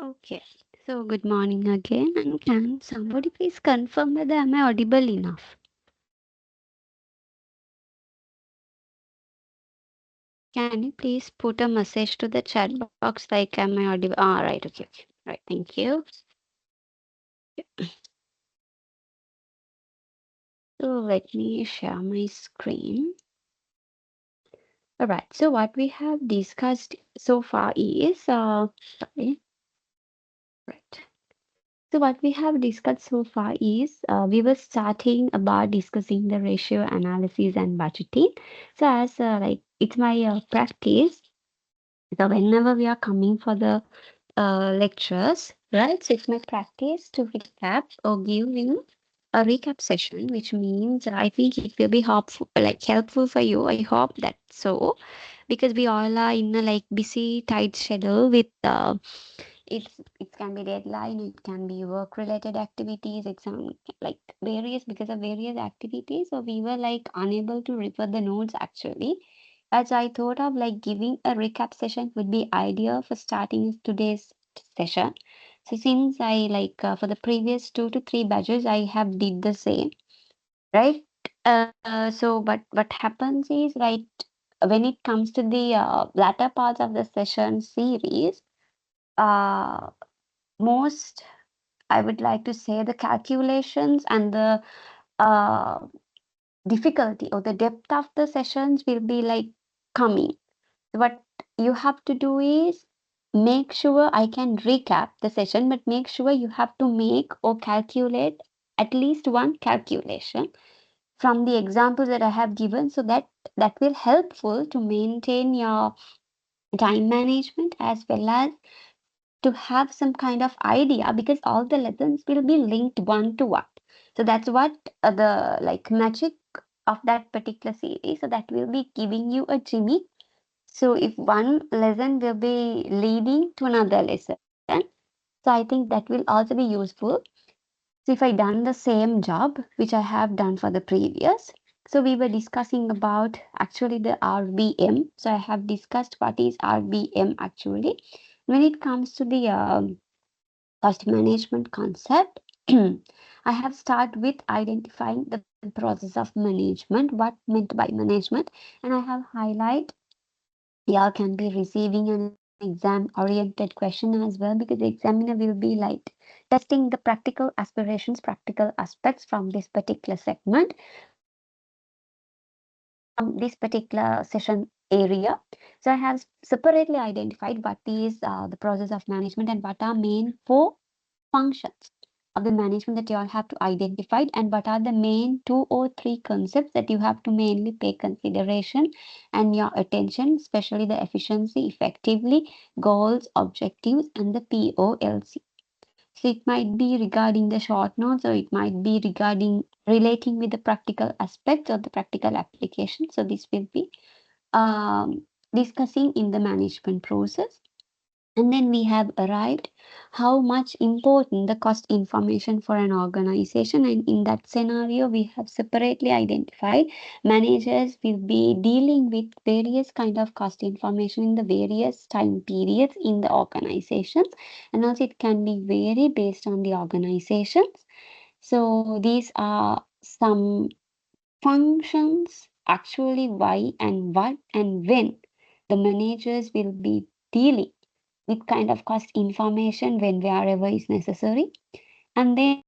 Okay. So good morning again. And can somebody please confirm whether am I audible enough? Can you please put a message to the chat box like am I audible? Ah, right. Okay. Okay. Right. Thank you. So let me share my screen. All right. So what we have discussed so far is sorry. Right. So what we have discussed so far is we were starting about discussing the ratio analysis and budgeting. So as like it's my practice. So whenever we are coming for the lectures, right? So it's my practice to recap or give you a recap session, which means I think it will be helpful for you. I hope that so, because we all are in a like busy tight schedule with it can be deadline, it can be work related activities, exam like various because of various activities. So we were like unable to refer the notes actually. As I thought of like giving a recap session would be ideal for starting today's session. So since I like for the previous 2 to 3 batches, I have did the same, right? So but what happens is right when it comes to the latter parts of the session series, uh, most I would like to say the calculations and the uh, difficulty or the depth of the sessions will be like coming. What you have to do is make sure I can recap the session, but make sure you have to make or calculate at least one calculation from the examples that I have given so that that will helpful to maintain your time management as well as to have some kind of idea because all the lessons will be linked one to one. So that's what the like magic of that particular series. So that will be giving you a Jimmy. So if one lesson will be leading to another lesson, so I think that will also be useful. So if I done the same job which I have done for the previous, so we were discussing about actually the RBM. So I have discussed what is RBM actually. When it comes to the cost management concept, I have start with identifying the process of management, what meant by management, and I have highlight y'all can be receiving an exam oriented question as well because the examiner will be like testing the practical aspirations, practical aspects from this particular segment, from this particular session area. So I have separately identified what is the process of management and what are main four functions of the management that you all have to identify and what are the main 2 or 3 concepts that you have to mainly pay consideration and your attention, especially the efficiency, effectively, goals, objectives, and the POLC. So it might be regarding the short notes or it might be regarding relating with the practical aspects or the practical application. So this will be discussing in the management process. And then we have arrived how much important the cost information for an organization. And in that scenario, we have separately identified managers will be dealing with various kind of cost information in the various time periods in the organizations. And also it can be vary based on the organizations. So these are some functions actually why and what and when the managers will be dealing with kind of cost information when wherever is necessary. And then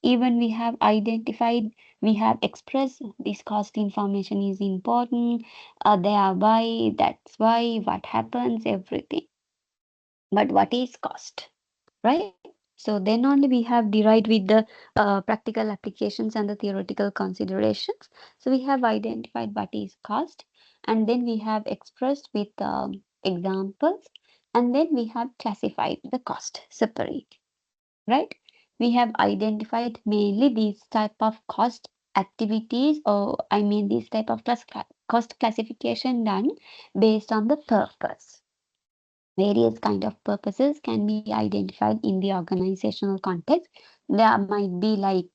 even we have identified, we have expressed this cost information is important, thereby that's why what happens, everything. But what is cost, right? So then only we have derived with the practical applications and the theoretical considerations. So we have identified what is cost, and then we have expressed with examples, and then we have classified the cost separate, right? We have identified mainly these type of cost activities, or I mean this type of cost classification done based on the purpose. Various kind of purposes can be identified in the organizational context. There might be like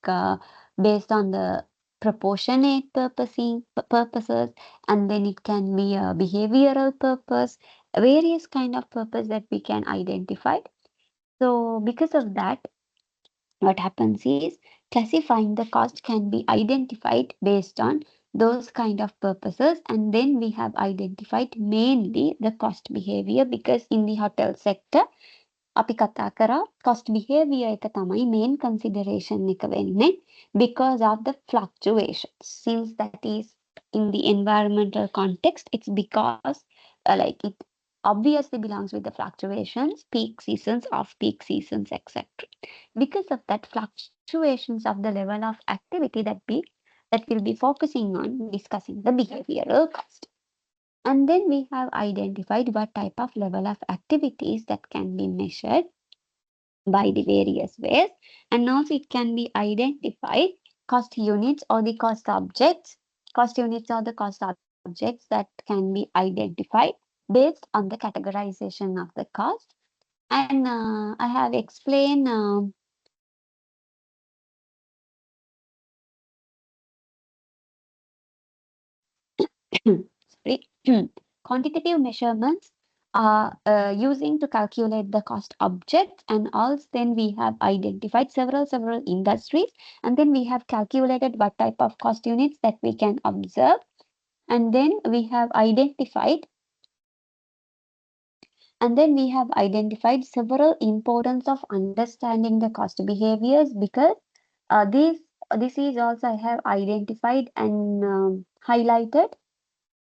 based on the proportionate purposes, and then it can be a behavioral purpose, various kind of purpose that we can identify. So because of that, what happens is classifying the cost can be identified based on those kind of purposes, and then we have identified mainly the cost behavior, because in the hotel sector අපි කතා කරා cost behavior එක තමයි main consideration එක වෙන්නේ, because of the fluctuations. Since that is in the environmental context, it's because like it obviously belongs with the fluctuations, peak seasons, off peak seasons, etc. Because of that fluctuations of the level of activity that will be focusing on discussing the behavioral cost. And then we have identified what type of level of activities that can be measured by the various ways. And also it can be identified cost units or the cost objects. Cost units or the cost objects that can be identified based on the categorization of the cost. And I have explained sorry, quantitative measurements are using to calculate the cost objects, and also then we have identified several industries, and then we have calculated what type of cost units that we can observe, and then we have identified several importance of understanding the cost behaviors, because this is also I have identified and highlighted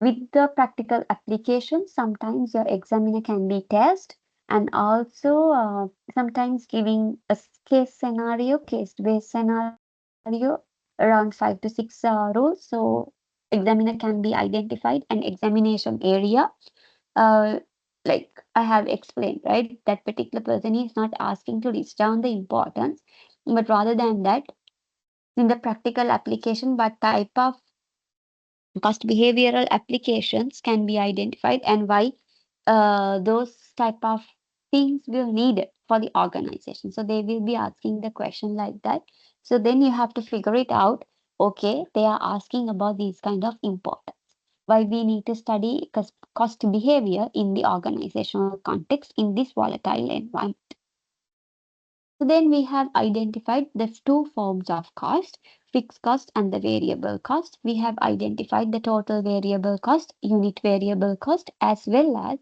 with the practical application. Sometimes your examiner can be test, and also sometimes giving a case-based scenario around 5 to 6 rules. So examiner can be identified an examination area. Uh, like I have explained, right? That particular person is not asking to list down the importance, but rather than that, in the practical application, what type of cost behavioral applications can be identified, and why those type of things will need for the organization. So they will be asking the question like that. So then you have to figure it out. Okay, they are asking about these kind of importance. Why we need to study cost behavior in the organizational context in this volatile environment. So then we have identified the two forms of cost, fixed cost and the variable cost. We have identified the total variable cost, unit variable cost, as well as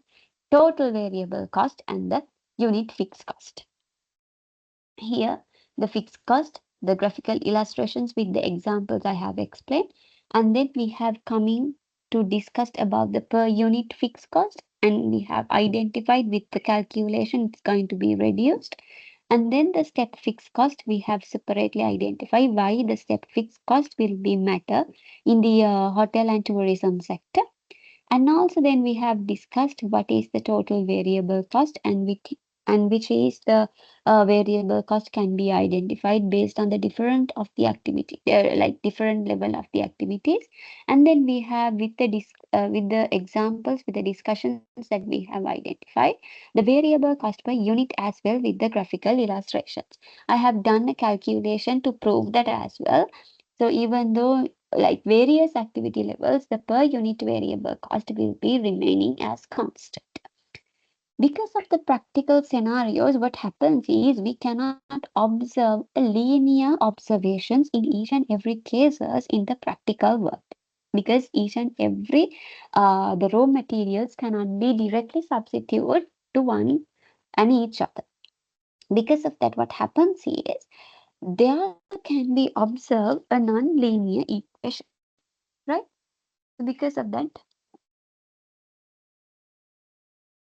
total variable cost and the unit fixed cost. Here, the fixed cost, the graphical illustrations with the examples I have explained, and then we have coming to discuss about the per unit fixed cost, and we have identified with the calculation it's going to be reduced. And then the step fixed cost, we have separately identified why the step fixed cost will be matter in the hotel and tourism sector. And also then we have discussed what is the total variable cost, and which is the variable cost can be identified based on the different of the activity, like different level of the activities. And then we have with the examples, with the discussions that we have identified, the variable cost per unit as well with the graphical illustrations. I have done a calculation to prove that as well. So even though like various activity levels, the per unit variable cost will be remaining as constant. Because of the practical scenarios, what happens is we cannot observe a linear observations in each and every cases in the practical work. Because each and every the raw materials cannot be directly substituted to one and each other. Because of that, what happens is there can be observed a non-linear equation, right? Because of that,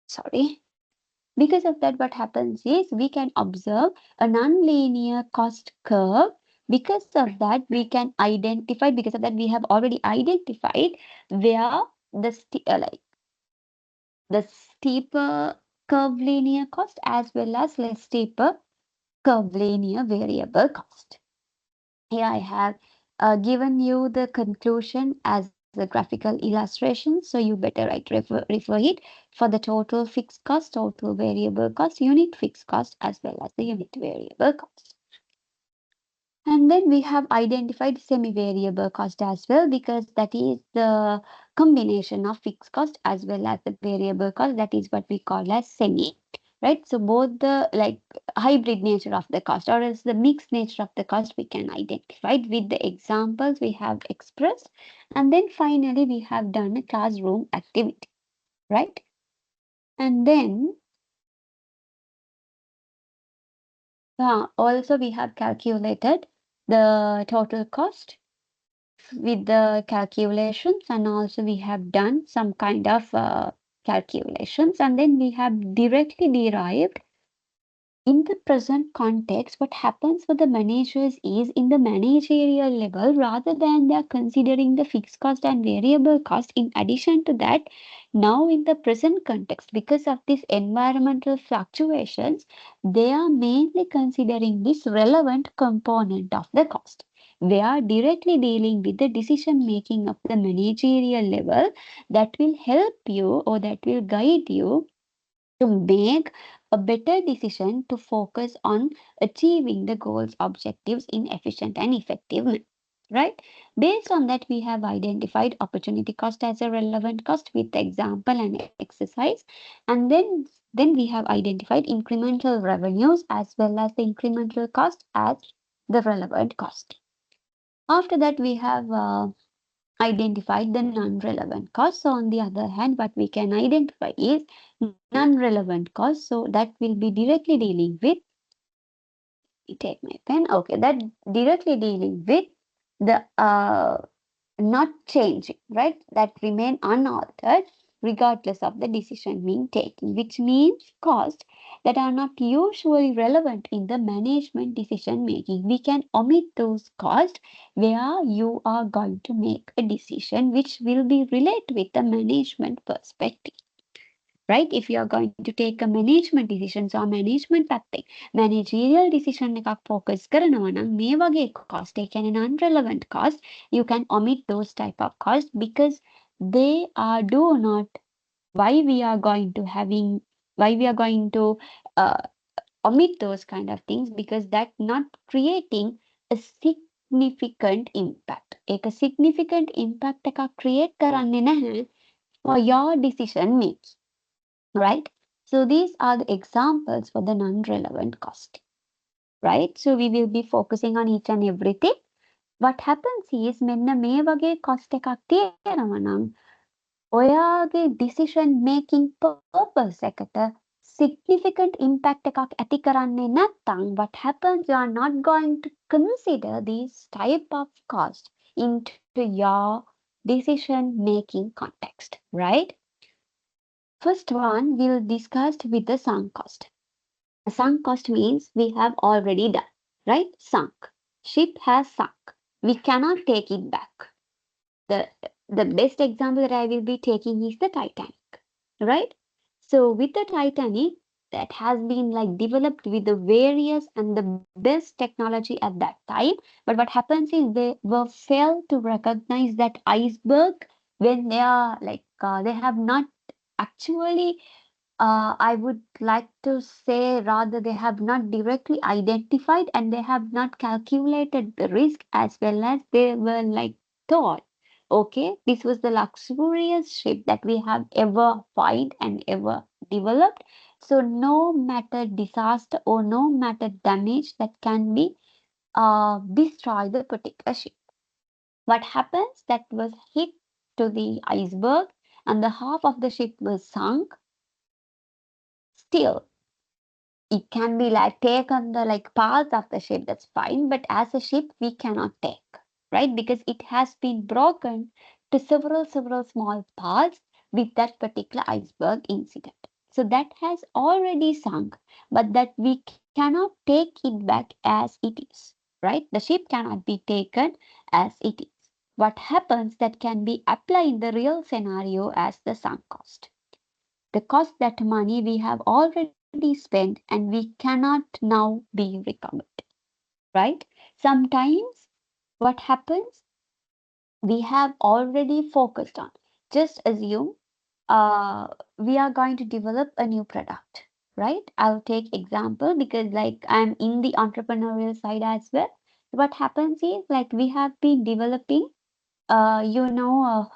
sorry, because of that, what happens is we can observe a non-linear cost curve. Because of that, we can identify, because of that, we have already identified where like the steeper curve linear cost as well as less steeper curve linear variable cost. Here I have given you the conclusion as a graphical illustration, so you better refer it for the total fixed cost, total variable cost, unit fixed cost, as well as the unit variable cost. And then we have identified semi-variable cost as well, because that is the combination of fixed cost as well as the variable cost. That is what we call as semi. right? So both the like hybrid nature of the cost or else the mixed nature of the cost we can identify with the examples we have expressed, and then finally we have done a classroom activity, right? And then also we have calculated the total cost with the calculations, and also we have done some kind of calculations, and then we have directly derived in the present context. What happens for the managers is in the managerial level, rather than they are considering the fixed cost and variable cost. In addition to that, now in the present context, because of this environmental fluctuations, they are mainly considering this relevant component of the cost. They are directly dealing with the decision making of the managerial level that will help you or that will guide you to make a better decision to focus on achieving the goals objectives in efficient and effective manner, right? Based on that, we have identified opportunity cost as a relevant cost with example and exercise, and then we have identified incremental revenues as well as the incremental cost as the relevant cost. After that, we have identified the non-relevant cost. So on the other hand, what we can identify is non-relevant cost. So that will be directly dealing with, take my pen. Okay, that directly dealing with the not changing, right? That remain unaltered regardless of the decision being taken, which means costs that are not usually relevant in the management decision making. We can omit those costs where you are going to make a decision which will be related with the management perspective. Right? If you are going to take a management decision, so management පැත්තේ managerial decision එකක් focus කරනවා නම් මේ වගේ cost, taken an unrelevant cost, you can omit those type of costs because they are do not, why we are going to having, why we are going to uh, omit those kind of things, because that not creating a significant impact. एक significant impact එකක් create කරන්නේ නැහැ for your decision making. Right? So these are the examples for the non-relevant cost, right? So we will be focusing on each and everything. What happens is මෙන්න මේ වගේ cost එකක් තියෙනවා නම් ඔයාගේ decision making purpose එකට significant impact එකක් ඇති කරන්නේ නැත්නම් what happens, you are not going to consider these type of cost into your decision making context, right? First one we'll discuss with the sunk cost. Sunk cost means we have already done, right? Sunk. Ship has sunk. We cannot take it back. The, the best example that I will be taking is the Titanic, right? So with the Titanic, that has been like developed with the various and the best technology at that time. But what happens is they were failed to recognize that iceberg when they are like, they have not actually, I would like to say rather they have not directly identified and they have not calculated the risk as well as they were like thought. Okay, this was the luxurious ship that we have ever find and ever developed. So no matter disaster or no matter damage that can be destroy the particular ship. What happens, that was hit to the iceberg and the half of the ship was sunk. Still, it can be like take on the like parts of the ship, that's fine, but as a ship we cannot take, right? Because it has been broken to several small parts with that particular iceberg incident. So that has already sunk, but that we cannot take it back as it is, right? The ship cannot be taken as it is. What happens, that can be applied in the real scenario as the sunk cost, the cost, that money we have already spent and we cannot now be recovered, right? Sometimes what happens, we have already focused on, just assume we are going to develop a new product, right? I'll take example because like I'm in the entrepreneurial side as well. What happens is like we have been developing a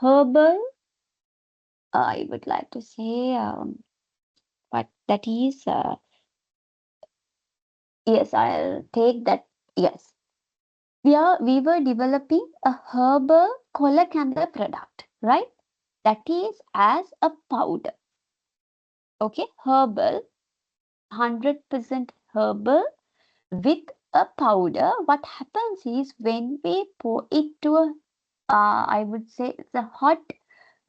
herbal, I would like to say, what That is, yes, I'll take that. Yes, we were developing a herbal coriander product, right? That is as a powder. Okay, herbal, 100% herbal with a powder. What happens is when we pour it to a, I would say it's a hot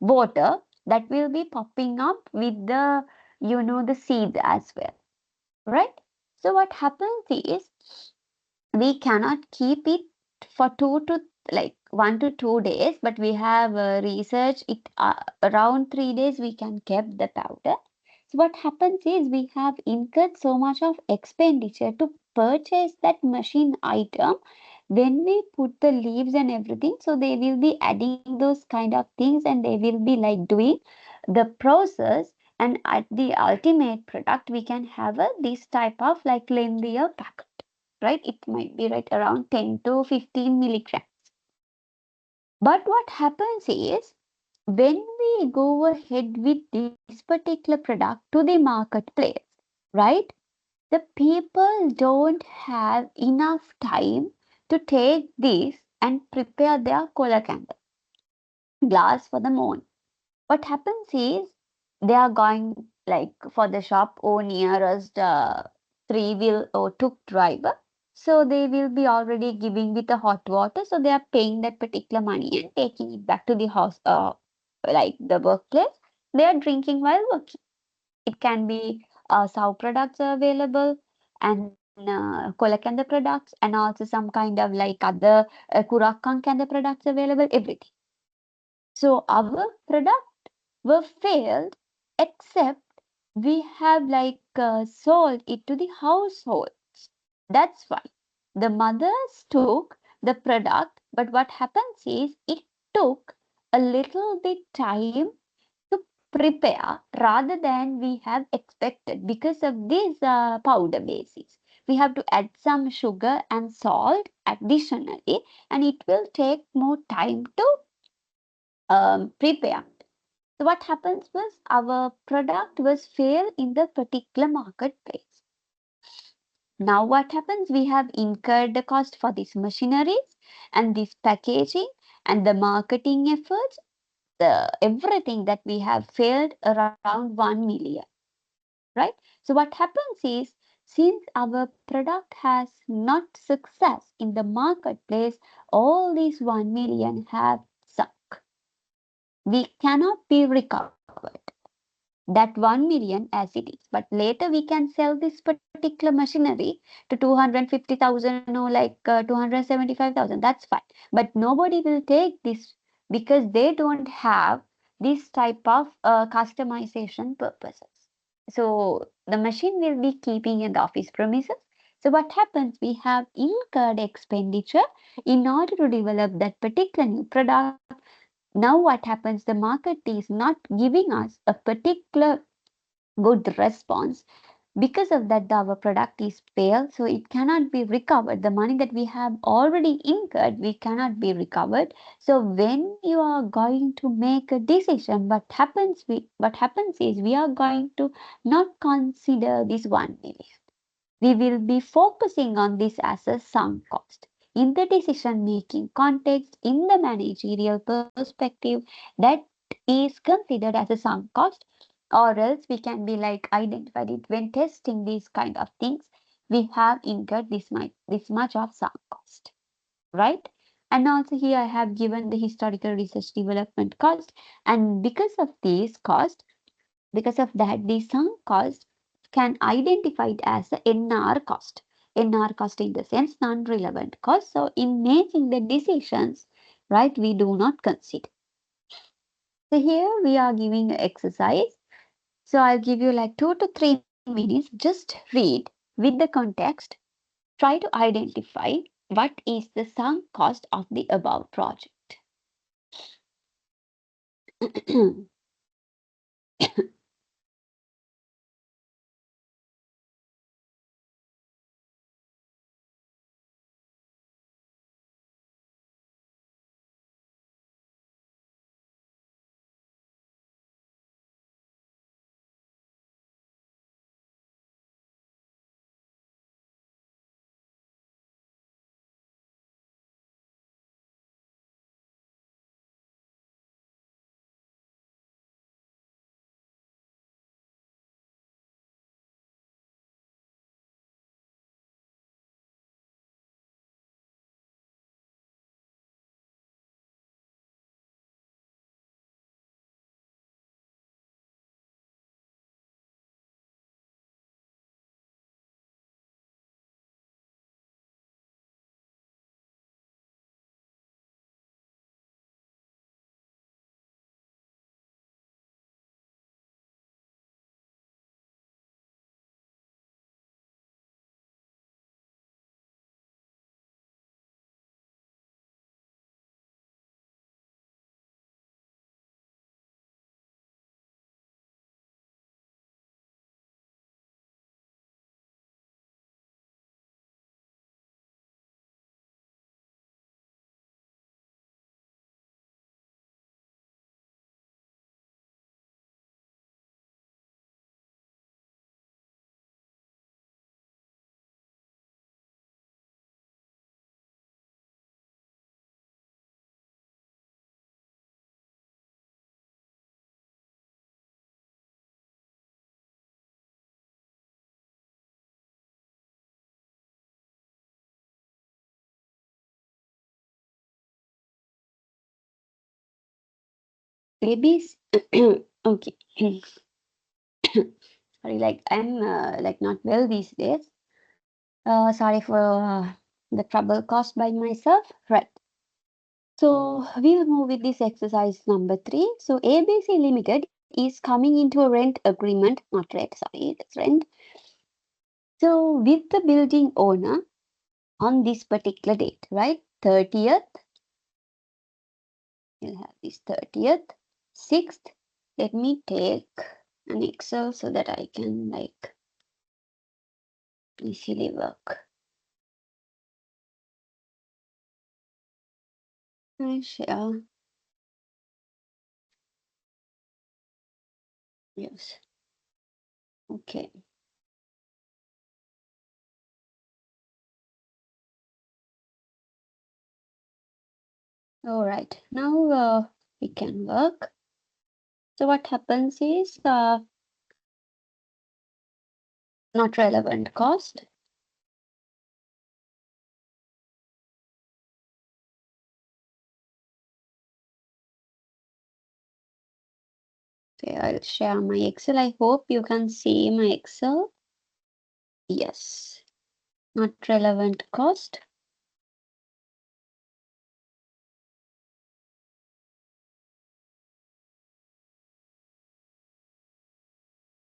water, that will be popping up with the, the seeds as well, right? So what happens is we cannot keep it for 1 to 2 days, but we have researched it around 3 days we can keep the powder. So what happens is we have incurred so much of expenditure to purchase that machine item. When we put the leaves and everything, so they will be adding those kind of things and they will be like doing the process, and at the ultimate product we can have a this type of like lengthier packet, right? It might be right around 10 to 15 milligrams. But what happens is when we go ahead with this particular product to the marketplace, right? The people don't have enough time to take this and prepare their cola candle glass for the morning. What happens is they are going like for the shop or nearest three-wheel or tuk driver. So they will be already giving with the hot water. So they are paying that particular money and taking it back to the house, like the workplace. They are drinking while working. It can be sow products are available, and Kolakanda products, and also some kind of like other Kurakan Kanda products available, everything. So our product were failed, except we have like sold it to the households. That's why the mothers took the product, but what happens is it took a little bit time to prepare rather than we have expected because of this powder basis. We have to add some sugar and salt additionally, and it will take more time to prepare. So what happens was our product was fail in the particular marketplace. Now what happens? We have incurred the cost for these machineries and this packaging and the marketing efforts, the everything that we have failed around 1 million, right? So what happens is since our product has not success in the marketplace, all these 1 million have sunk. We cannot be recovered that 1 million as it is. But later we can sell this particular machinery to 250,000 or like 275,000. That's fine. But nobody will take this because they don't have this type of customization purposes. So the machine will be keeping in the office premises. So what happens? We have incurred expenditure in order to develop that particular new product. Now what happens? The market is not giving us a particular good response. Because of that, our product is failed, so it cannot be recovered. The money that we have already incurred, we cannot be recovered. So when you are going to make a decision, what happens is we are going to not consider this 1 million. We will be focusing on this as a sunk cost. In the decision making context, in the managerial perspective, that is considered as a sunk cost, or else we can be like identified it when testing these kind of things. We have incurred this much of sunk cost, right? And also here I have given the historical research development cost, and because of this cost, because of that, the sunk cost can identify it as the NR cost. NR cost in the sense non-relevant cost. So in making the decisions, right, we do not consider. So here we are giving an exercise. So I'll give you like 2 to 3 minutes. Just read with the context. Try to identify what is the sunk cost of the above project. babies. Okay. Sorry, like I'm like not well these days. Sorry for the trouble caused by myself. Right. So we'll move with this exercise number 3. So ABC Limited is coming into a rent agreement, not rent, sorry, it's rent. So with the building owner on this particular date, right? 30th, we'll have this 30th, 6th. Let me take an Excel so that I can like easily work. I share. Yes. Okay. All right. Now we can work. So what happens is not relevant cost. Okay, I'll share my Excel. I hope you can see my Excel. Yes. Not relevant cost.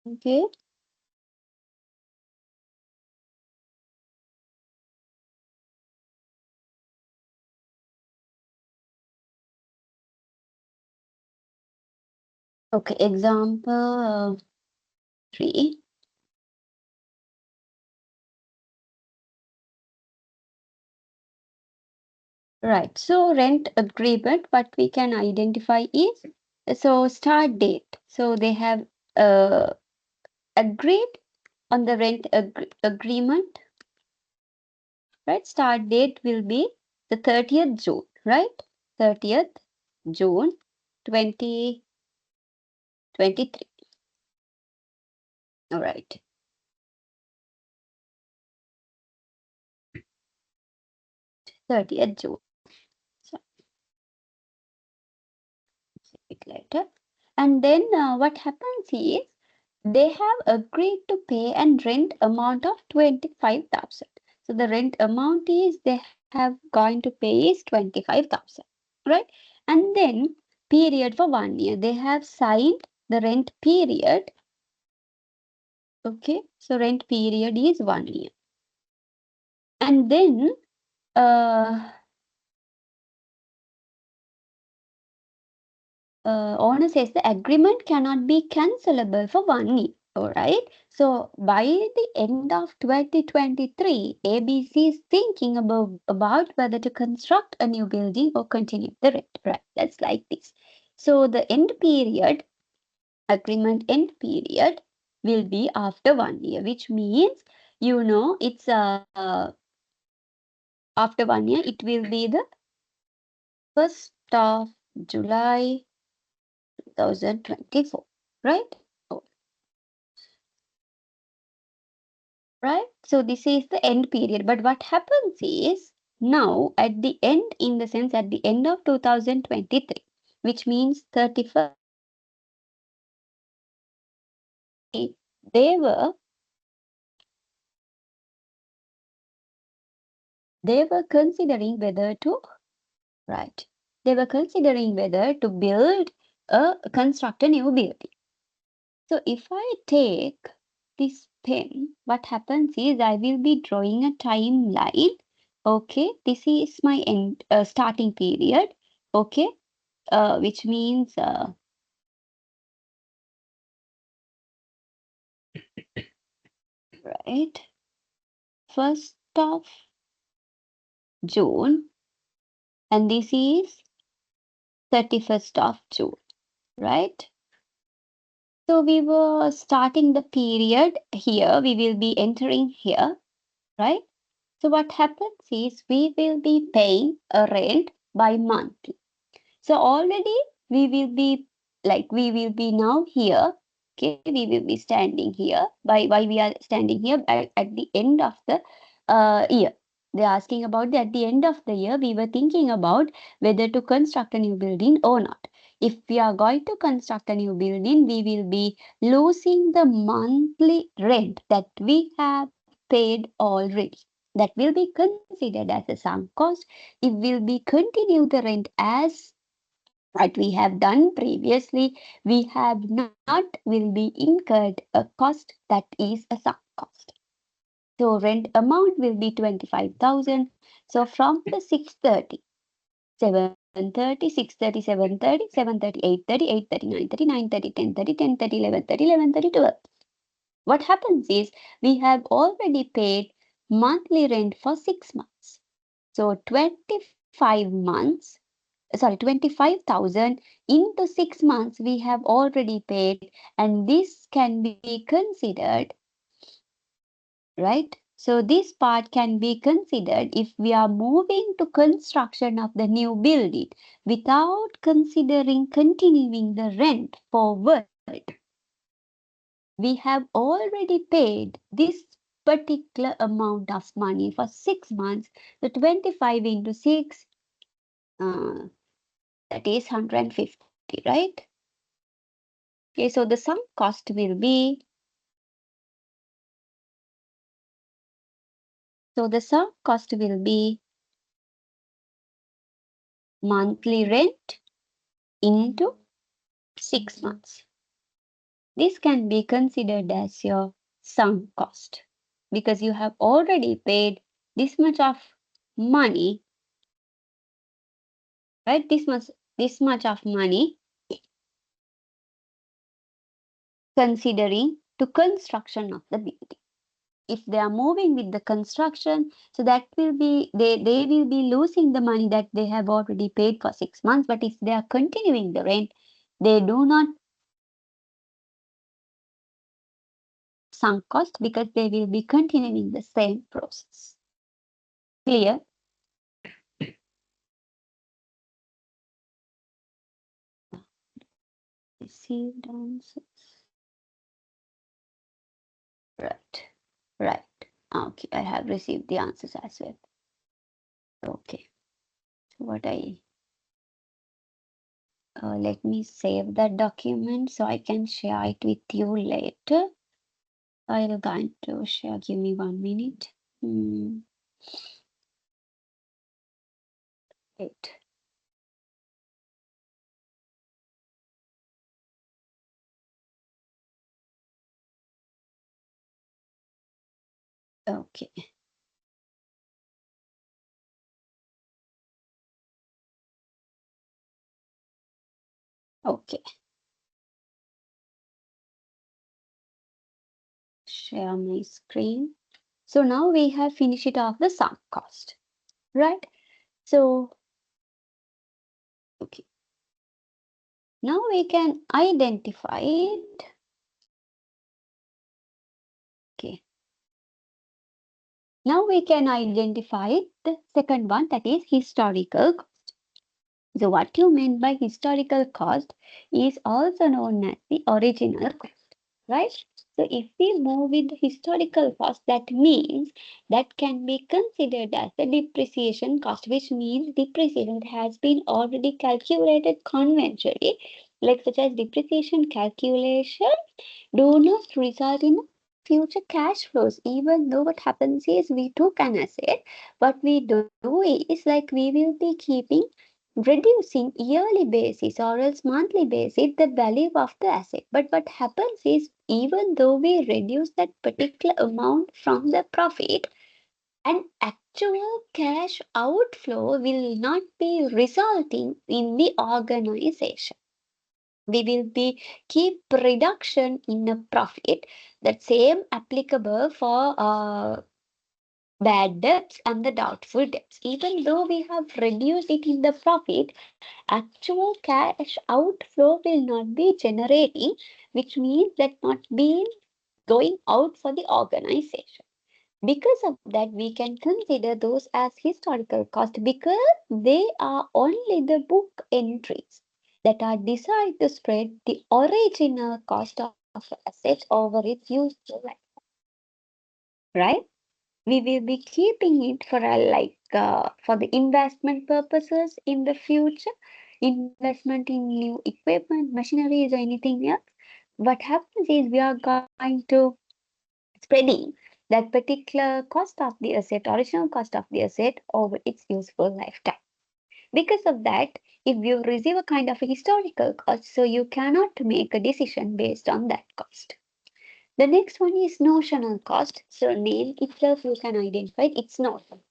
Okay. Okay, example 3. Right. So rent agreement, what we can identify is so start date. So they have uh, agreed on the rent agreement, right? Start date will be the 30th June, right? 30th June 2023. All right. 30th June. So it later. And then what happens is they have agreed to pay and rent amount of 25,000. So the rent amount is they have going to pay is 25,000, right? And then period for 1 year. They have signed the rent period. Okay, so rent period is 1 year. And then owner says the agreement cannot be cancelable for 1 year. All right. So by the end of 2023, ABC is thinking about whether to construct a new building or continue the rent. Right. That's like this. So the end period, agreement end period will be after 1 year, which means, it's after 1 year, it will be the 1st of July 2024. Right? Oh, right? So this is the end period. But what happens is now at the end, in the sense at the end of 2023, which means 31st, they were they were considering whether to right. They were considering whether to build construct a new building. So if I take this pen, what happens is I will be drawing a timeline. Okay, this is my end starting period. Okay, which means right, 1st of June, and this is 31st of June, right? So we were starting the period here, we will be entering here, right? So what happens is we will be paying a rent by month. So already we will be now here. Okay, we will be standing here. Why we are standing here at the end of the year. They're asking about at the end of the year, we were thinking about whether to construct a new building or not. if we are going to construct a new building, we will be losing the monthly rent that we have paid already. That will be considered as a sunk cost. If we'll be continue the rent as what we have done previously, we have not will be incurred a cost that is a sunk cost. So rent amount will be 25,000. So from the 6:30, 7:30, 6:30, 7:30, 7:30, 8:30, 8:30, 9:30, 9:30, 10:30, 10:30, 11:30, 11:30, 12. What happens is we have already paid monthly rent for 6 months. So 25,000 into 6 months we have already paid, and this can be considered, right? So this part can be considered if we are moving to construction of the new building without considering continuing the rent forward. We have already paid this particular amount of money for 6 months. So 25 into 6, that is 150, right? Okay, so the sunk cost will be, monthly rent into 6 months. This can be considered as your sunk cost because you have already paid this much of money, right? This much of money considering to construction of the building. If they are moving with the construction, so that will be they will be losing the money that they have already paid for 6 months. But if they are continuing the rent, they do not sunk cost because they will be continuing the same process. Clear? Received answers. Right. Right. Okay, I have received the answers as well. Okay. So what let me save that document so I can share it with you later. I'm going to share. Give me 1 minute. Wait. Okay. Okay. Share my screen. So now we have finished it off the sunk cost, right? So, okay. Now we can identify it. Okay. Now we can identify the second one, that is historical cost. So what you mean by historical cost is also known as the original cost, right? So if we move with the historical cost, that means that can be considered as the depreciation cost, which means depreciation has been already calculated conventionally, like such as depreciation calculation do not result in future cash flows, even though what happens is we took an asset. What we do is like we will be keeping reducing yearly basis or else monthly basis the value of the asset. But what happens is even though we reduce that particular amount from the profit, an actual cash outflow will not be resulting in the organization. We will be keep reduction in a profit. That same applicable for bad debts and the doubtful debts. Even though we have reduced it in the profit, actual cash outflow will not be generating, which means that not being going out for the organization. Because of that, we can consider those as historical cost because they are only the book entries that are designed to spread the original cost of assets over its useful life. Right? We will be keeping it for for the investment purposes in the future. investment in new equipment, machineries, or anything else, what happens is we are going to spreading that particular cost of the asset, original cost of the asset, over its useful lifetime. Because of that, if you receive a kind of a historical cost, so you cannot make a decision based on that cost. The next one is notional cost. So name itself you can identify it's notional,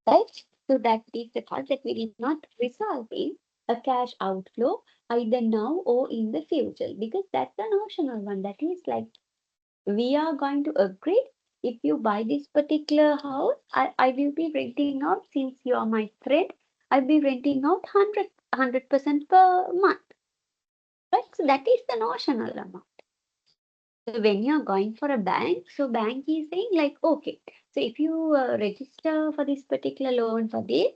right? So that is the cost that will not result in a cash outflow either now or in the future, because that's the notional one. That is like we are going to agree, if you buy this particular house, I will be renting out, since you are my friend, I'll be renting out 100% per month, right? So that is the notional amount. So when you're going for a bank, so bank is saying like, okay, so if you register for this particular loan for this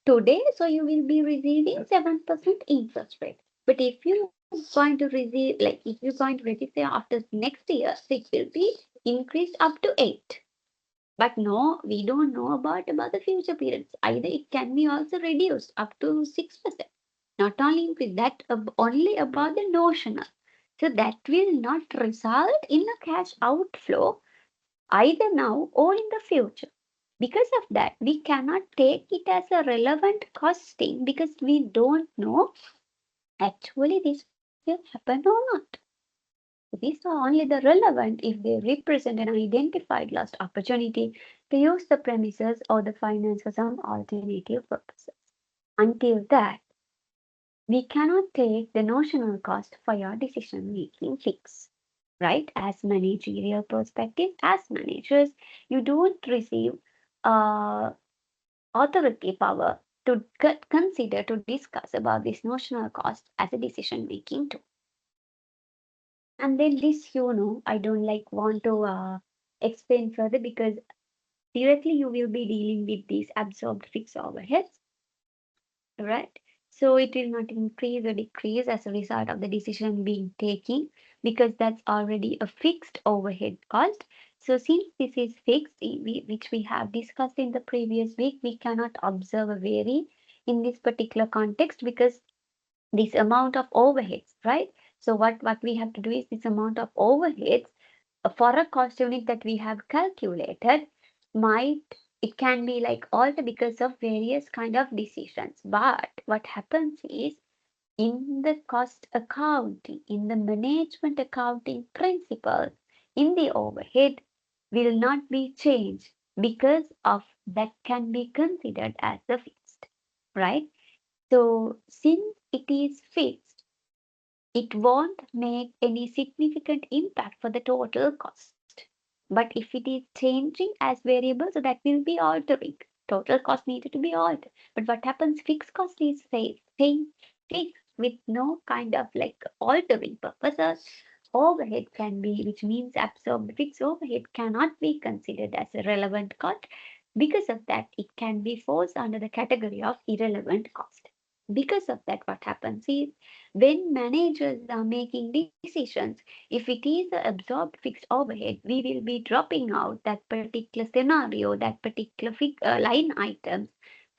today, so you will be receiving 7% interest rate. But if you going to receive, like if you're going to register after next year, so it will be increased up to 8. But no, we don't know about the future periods. Either it can be also reduced up to 6%. Not only increase that, only about the notional. So that will not result in a cash outflow either now or in the future. Because of that, we cannot take it as a relevant costing because we don't know actually this will happen or not. These are only the relevant if they represent an identified lost opportunity to use the premises or the finance for some alternative purposes. Until that, we cannot take the notional cost for your decision making fix. Right? As managerial perspective, as managers, you don't receive uh, authority power to consider to discuss about this notional cost as a decision making tool. And then this, I don't like want to explain further because directly you will be dealing with these absorbed fixed overheads, right? So it will not increase or decrease as a result of the decision being taken because that's already a fixed overhead cost. So since this is fixed, which we have discussed in the previous week, we cannot observe a vary in this particular context because this amount of overheads, right? So what we have to do is this amount of overheads for a cost unit that we have calculated might it can be like altered because of various kind of decisions. But what happens is in the cost accounting, in the management accounting principle, in the overhead will not be changed because of that can be considered as a fixed, right? So since it is fixed, it won't make any significant impact for the total cost. But if it is changing as variable, so that will be altering. Total cost needed to be altered. But what happens, fixed cost is same fixed with no kind of like altering purposes. Overhead can be, which means absorbed fixed overhead cannot be considered as a relevant cost. Because of that, it can be forced under the category of irrelevant cost. Because of that, what happens is when managers are making decisions, if it is a absorbed fixed overhead, we will be dropping out that particular scenario, that particular line items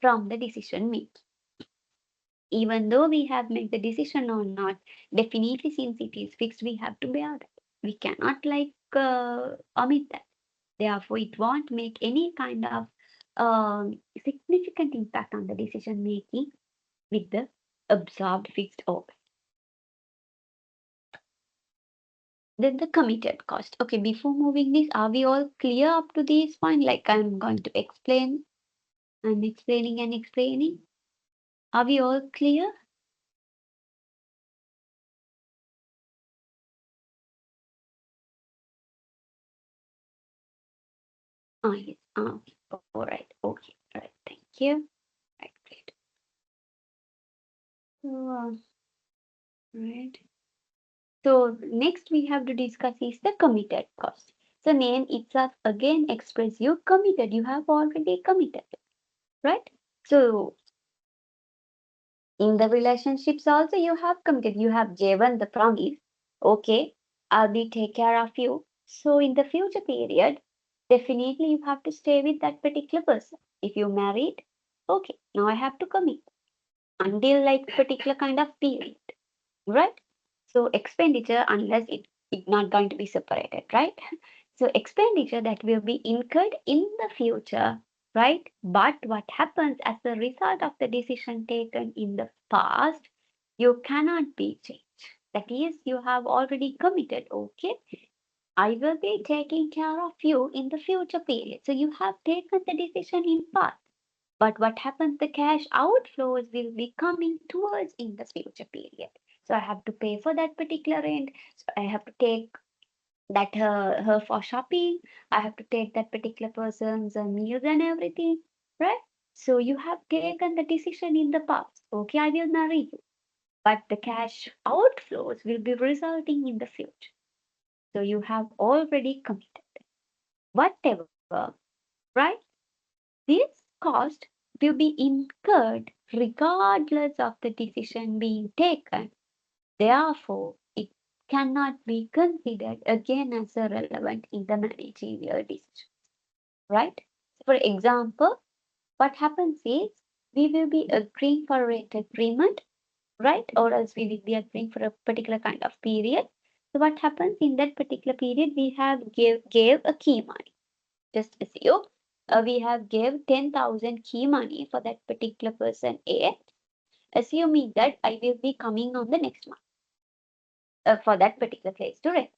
from the decision making. Even though we have made the decision or not, definitely since it is fixed, we have to bear that. We cannot like omit that. Therefore, it won't make any kind of significant impact on the decision making with the absorbed fixed overhead. Then the committed cost. Okay, before moving this, are we all clear up to this point? Like I'm going to explain, I'm explaining and explaining. Are we all clear? Ah, yes. Ah, all right. Okay. All right. Thank you. Right. Great. So, right. So next we have to discuss is the committed cost. So name itself again express you committed. You have already committed, right? So in the relationships also you have committed. You have given the promise. Okay, I'll be take care of you. So in the future period, definitely you have to stay with that particular person. If you married, okay, now I have to commit. until like particular kind of period, right? So expenditure, unless it not going to be separated, right? So expenditure that will be incurred in the future, right? But what happens as a result of the decision taken in the past, you cannot be changed. That is, you have already committed, okay, I will be taking care of you in the future period. So you have taken the decision in past. But what happens, the cash outflows will be coming towards in the future period. So I have to pay for that particular rent. So I have to take that her for shopping. I have to take that particular person's meals and everything, right? So you have taken the decision in the past. Okay, I will marry you. But the cash outflows will be resulting in the future. So you have already committed. Whatever, right? This cost will be incurred regardless of the decision being taken. Therefore, it cannot be considered again as a relevant in the managerial decision, right? For example, what happens is we will be agreeing for a rent agreement, right? Or else we will be agreeing for a particular kind of period. So what happens in that particular period? We have gave a key money. Just assume we have gave 10,000 key money for that particular person A, assuming that I will be coming on the next month for that particular place to rent.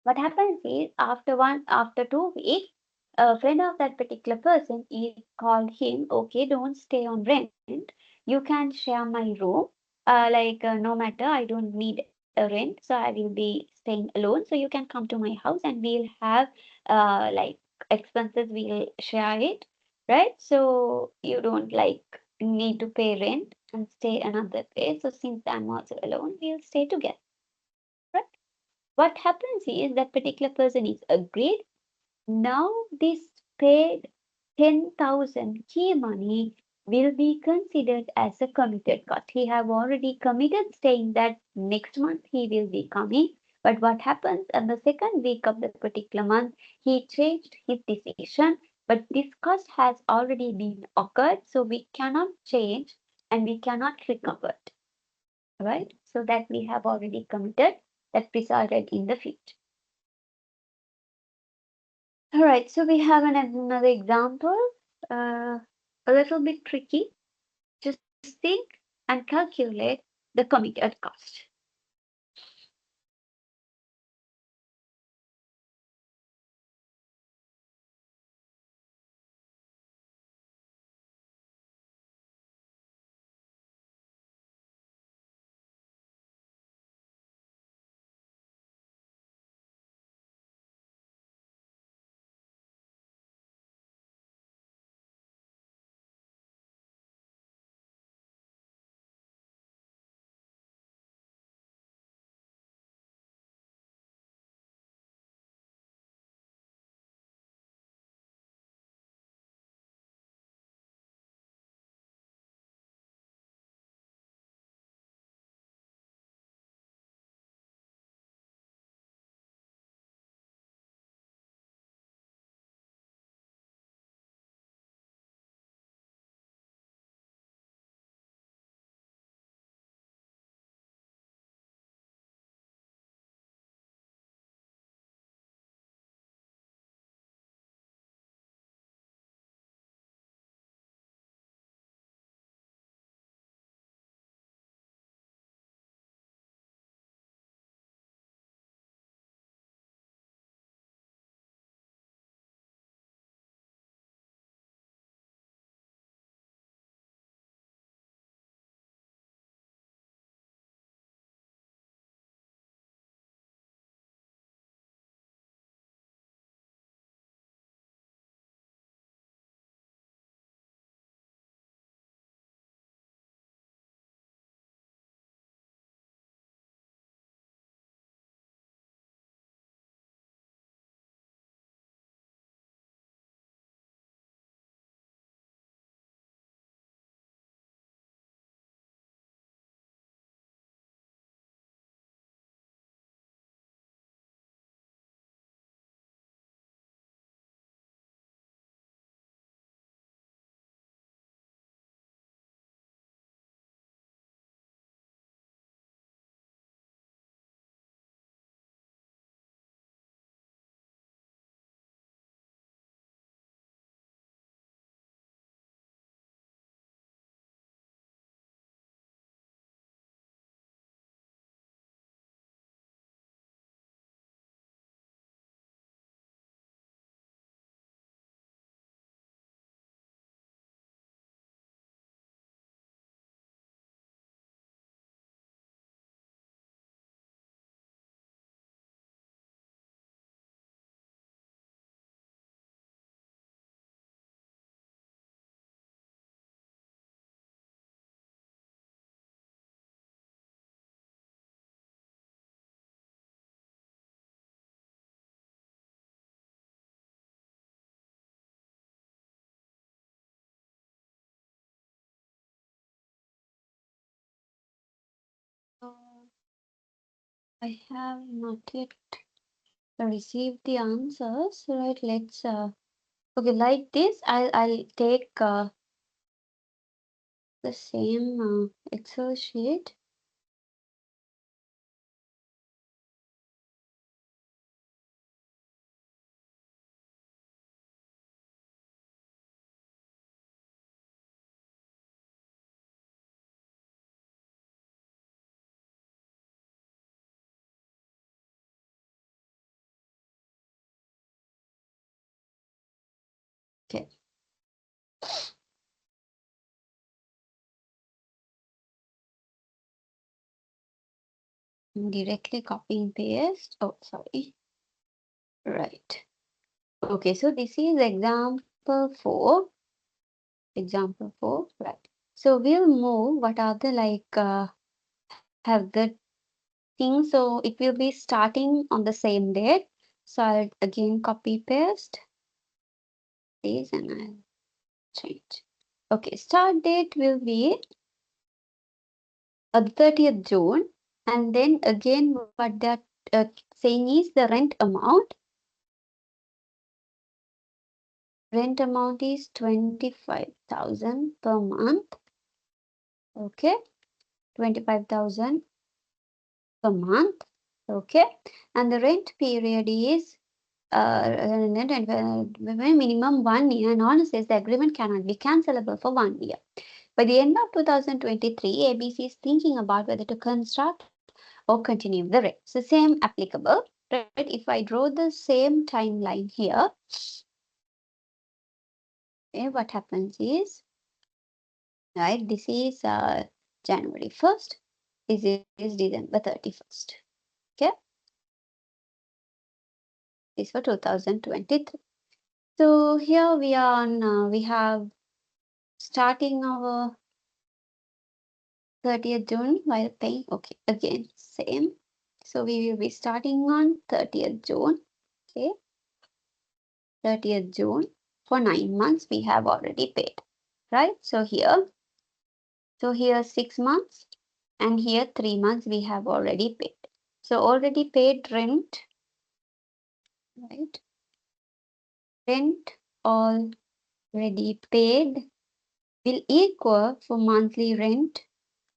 What happens is after 2 weeks, a friend of that particular person is called him, okay, don't stay on rent. You can share my room. No matter, I don't need a rent, so I will be staying alone. So you can come to my house and we'll have expenses, we'll share it, right? So you don't need to pay rent and stay another place. So since I'm also alone, we'll stay together. Right? What happens is that particular person is agreed. Now this paid 10,000 key money will be considered as a committed cost. He have already committed saying that next month he will be coming. But what happens on the second week of the particular month, he changed his decision. But this cost has already been occurred, so we cannot change and we cannot recover it. Right? So that we have already committed that resulted in the future. All right, so we have another example, a little bit tricky. Just think and calculate the committed cost. I have not yet received the answers. Right, let's okay, like this, I'll take the same Excel sheet. Okay. Directly copy and paste. Oh, sorry. Right. Okay, so this is example 4. Example 4. Right. So we'll move what are the have the things. So it will be starting on the same date. So I'll again copy paste this and I'll change. Okay, start date will be 30th June. And then again, what that saying is the rent amount. Rent amount is 25,000 per month. Okay, 25,000 per month. Okay, and the rent period is minimum 1 year, and on says the agreement cannot be cancelable for 1 year. By the end of 2023, ABC is thinking about whether to construct or continue the rent. So same applicable, right? If I draw the same timeline here, okay, what happens is, right, this is January 1st, this is December 31st. Okay, this for 2023. So here we are on, we have starting our 30th June while paying. Okay, again, same. So we will be starting on 30th June. Okay, 30th June for 9 months we have already paid, right? So here 6 months and here 3 months we have already paid. So already paid rent, right? Rent already paid will equal for monthly rent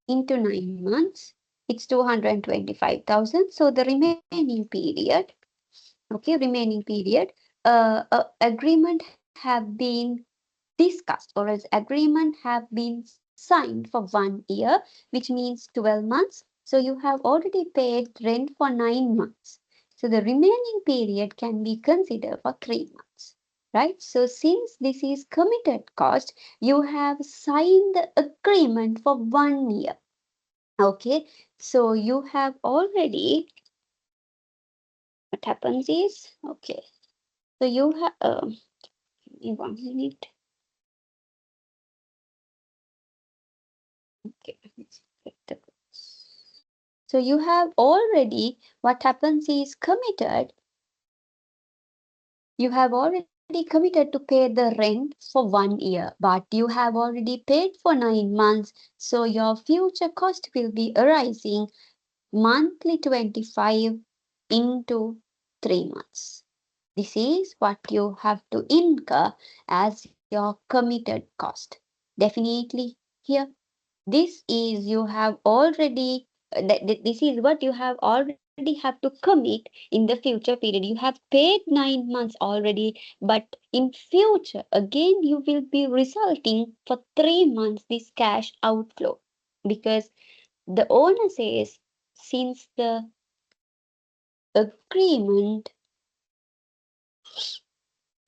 into 9 months. It's 225,000. So the remaining period, okay, remaining period, agreement have been discussed or as agreement have been signed for 1 year, which means 12 months. So you have already paid rent for 9 months. So the remaining period can be considered for 3 months, right? So since this is committed cost, you have signed the agreement for 1 year. Okay, so you have already, what happens is, okay, so you have, give me 1 minute. Okay, let's get the so you have already, what happens is committed, you have already committed to pay the rent for 1 year, but you have already paid for 9 months. So your future cost will be arising monthly 25 into 3 months. This is what you have to incur as your committed cost. Definitely here, this is you have already, this is what you have already have to commit in the future period. You have paid 9 months already, but in future, again, you will be resulting for 3 months this cash outflow because the owner says since the agreement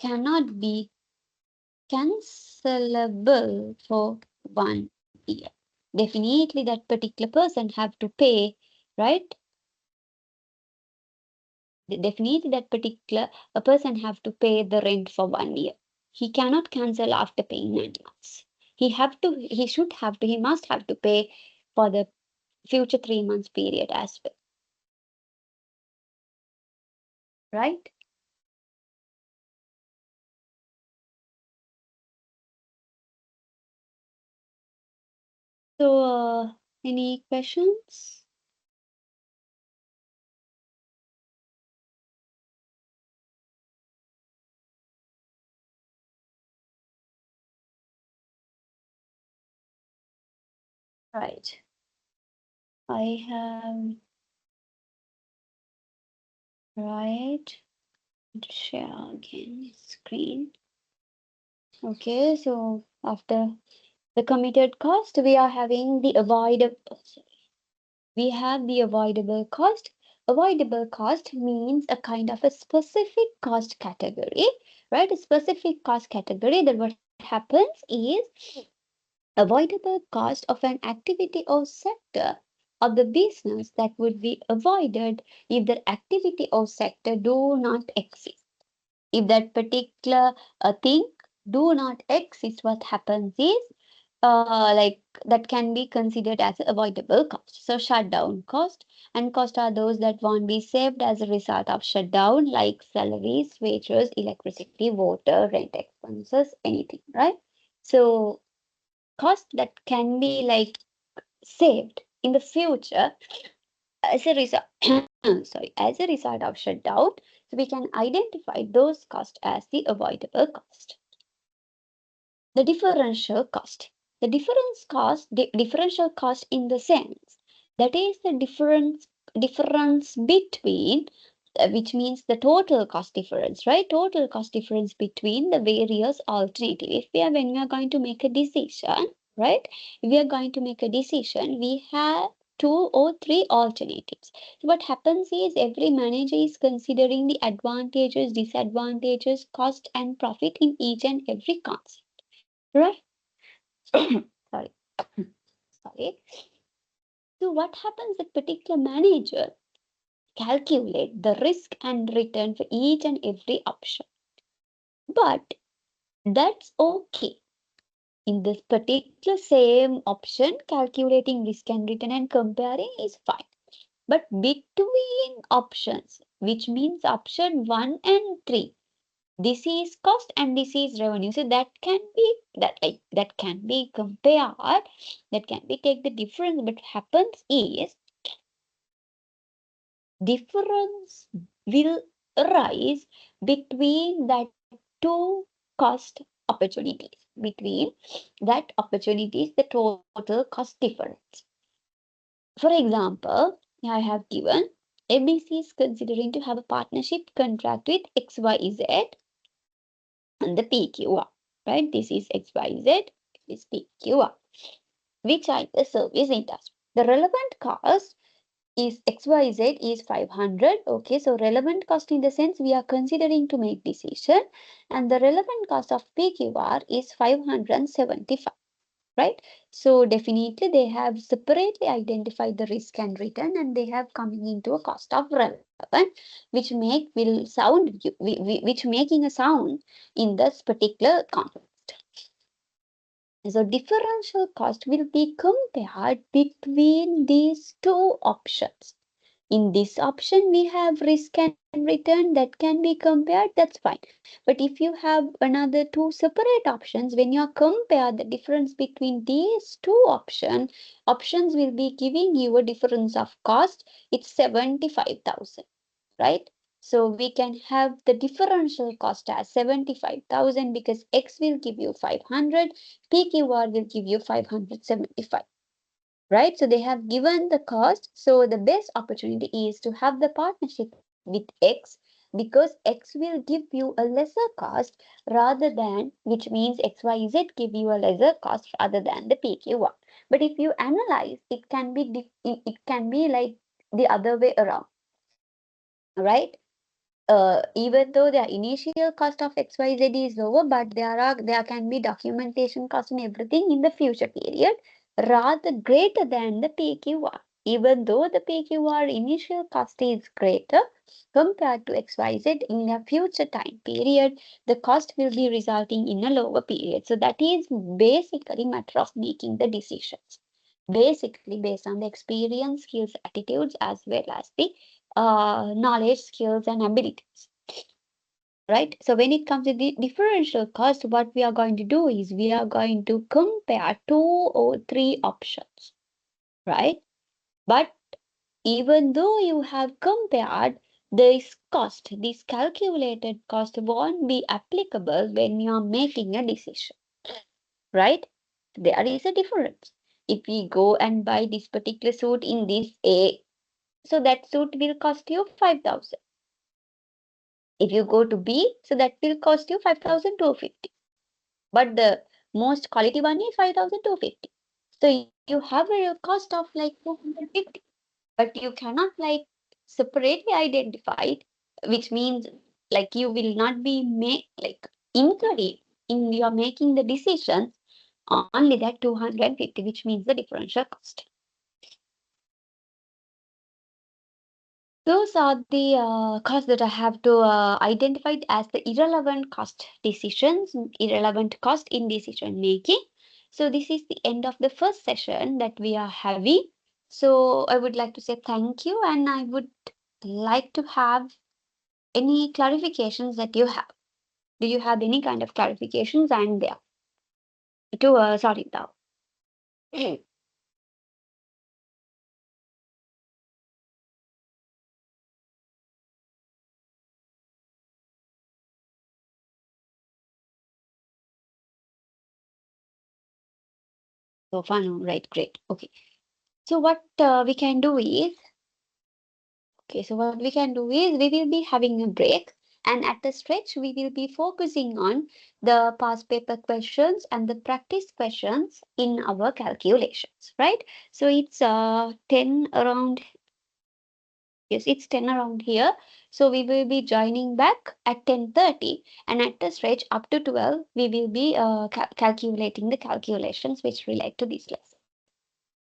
cannot be cancelable for 1 year. Definitely that particular person have to pay, right? Definitely that particular a person have to pay the rent for 1 year. He cannot cancel after paying 9 months. He must have to pay for the future 3 months period as well. Right? So any questions? Right. I have right to share again screen. Okay, so after the committed cost, we are having the avoidable. We have the avoidable cost. Avoidable cost means a kind of a specific cost category, right? A specific cost category that what happens is avoidable cost of an activity or sector of the business that would be avoided if the activity or sector do not exist. If that particular thing do not exist, what happens is like that can be considered as avoidable cost. So shutdown cost and cost are those that won't be saved as a result of shutdown, like salaries, wages, electricity, water, rent expenses, anything, right? So cost that can be like saved in the future as a result sorry, as a result of shutdown. So we can identify those costs as the avoidable cost. The differential cost. The differential cost in the sense that is the difference between which means the total cost difference, right? Total cost difference between the various alternatives. If we are when we are going to make a decision, right? If we are going to make a decision, we have two or three alternatives. So what happens is every manager is considering the advantages, disadvantages, cost and profit in each and every concept, right? Sorry. Sorry. So what happens? A particular manager calculate the risk and return for each and every option. But that's okay. In this particular same option, calculating risk and return and comparing is fine. But between options, which means option 1 and 3, this is cost and this is revenue, so that can be that can be compared, that can be take the difference. But happens is difference will arise between that two cost opportunities, between that opportunities, the total cost difference. For example, I have given ABC is considering to have a partnership contract with XYZ and the PQR, right? This is XYZ, this is PQR, which are the service industry. The relevant cost is XYZ is 500. Okay, so relevant cost in the sense we are considering to make decision, and the relevant cost of PQR is 575. Right? So definitely they have separately identified the risk and return, and they have coming into a cost of relevant, which make will sound which making a sound in this particular context. So differential cost will be compared between these two options. In this option, we have risk and return that can be compared, that's fine. But if you have another two separate options, when you compare the difference between these two options will be giving you a difference of cost. It's 75,000, right? So we can have the differential cost as 75,000 because X will give you 500, PQR will give you 575. Right? So they have given the cost. So the best opportunity is to have the partnership with X because X will give you a lesser cost rather than, which means XYZ give you a lesser cost rather than the PQ1. But if you analyze, it can be like the other way around, right? Even though the initial cost of XYZ is lower, but there can be documentation cost and everything in the future period rather greater than the PQR. Even though the PQR initial cost is greater compared to XYZ in a future time period, the cost will be resulting in a lower period. So that is basically matter of making the decisions. Basically based on the experience, skills, attitudes, as well as the knowledge, skills, and abilities. Right? So when it comes to the differential cost, what we are going to do is we are going to compare two or three options, right? But even though you have compared, this calculated cost won't be applicable when you are making a decision, right? There is a difference. if we go and buy this particular suit in this A, so that suit will cost you 5,000. If you go to B, so that will cost you 5,250. But the most quality one is 5,250. So you have a real cost of like 250, but you cannot like separately identify it, which means like you will not be make like included in your making the decisions only that 250, which means the differential cost. Those are the costs that I have to identify as the irrelevant cost decisions, irrelevant cost in decision making. So this is the end of the first session that we are having. So I would like to say thank you, and I would like to have any clarifications that you have. Do you have any kind of clarifications and there to sort it out? So far, no, right, great. Okay. So what we can do is, okay, so what we can do is we will be having a break, and at the stretch we will be focusing on the past paper questions and the practice questions in our calculations, right? So it's 10 around, yes, it's 10 around here. So we will be joining back at 10:30, and at the stretch up to 12 we will be calculating the calculations which relate to this lesson,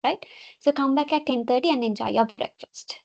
right? So come back at 10:30 and enjoy your breakfast.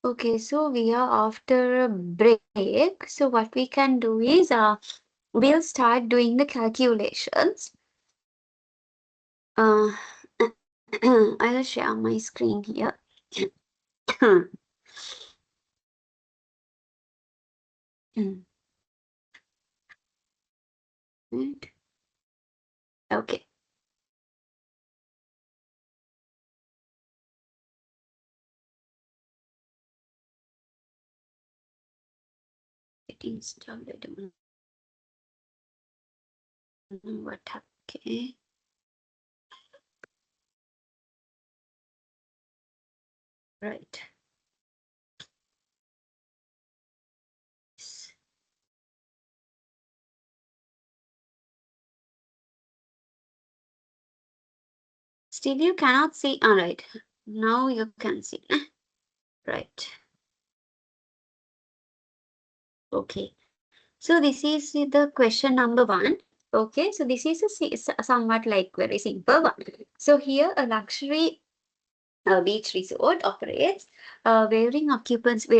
Okay, so we are after a break. So what we can do is we'll start doing the calculations. Uh, I'll share my screen here. Right. Okay. Getting started. What happened? Okay. Right. Still you cannot see. All right. Now you can see. Right. Okay. So this is the question number one. Okay. So this is somewhat like very simple one. So here a luxury beach resort operates varying occupancy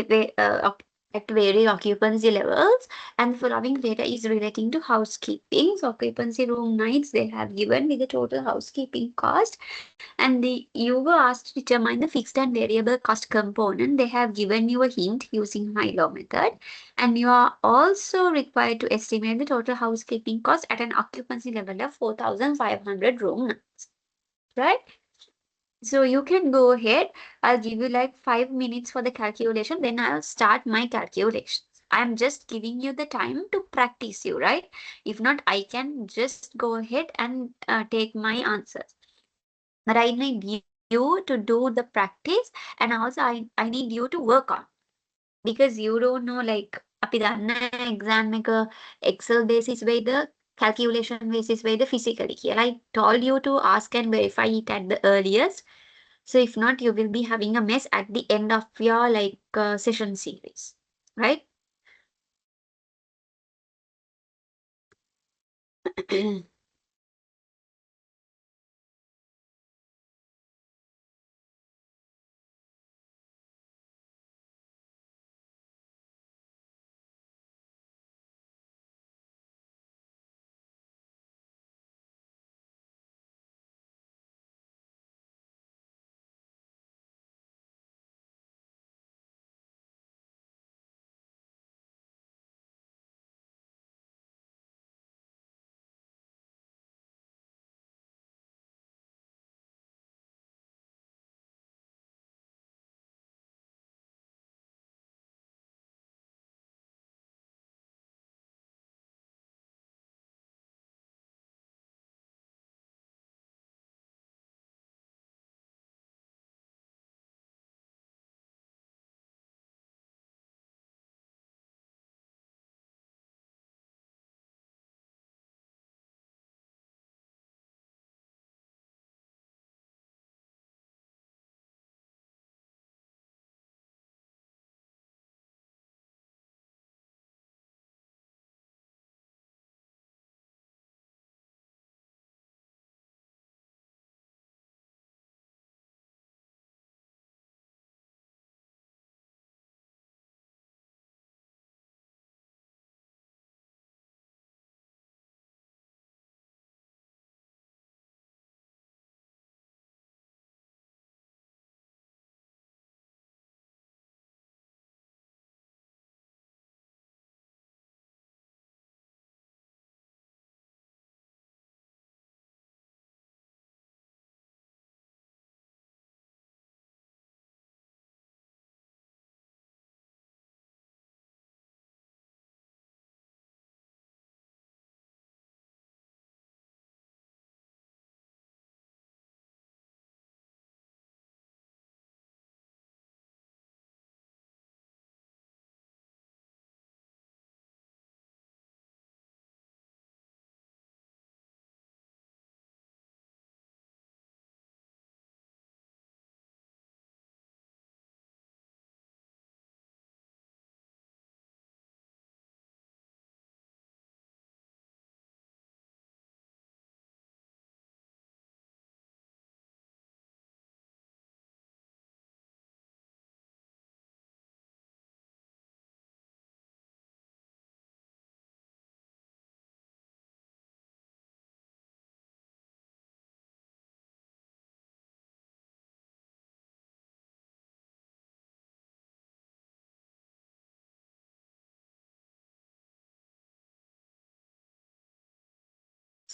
at varying occupancy levels, and the following data is relating to housekeeping. So occupancy room nights they have given with the total housekeeping cost, and you were asked to determine the fixed and variable cost component. They have given you a hint using high-low method, and you are also required to estimate the total housekeeping cost at an occupancy level of 4,500 room nights, right? So you can go ahead. I'll give you like 5 minutes for the calculation, then I'll start my calculations. I'm just giving you the time to practice you, right? If not, I can just go ahead and take my answers. But I need you to do the practice, and also I need you to work on, because you don't know like අපි දන්න exam එක Excel basis වෙයිද calculation basis වෙයිද physically කියලා. I told you to ask and verify it at the earliest. So if not, you will be having a mess at the end of your like session series, right?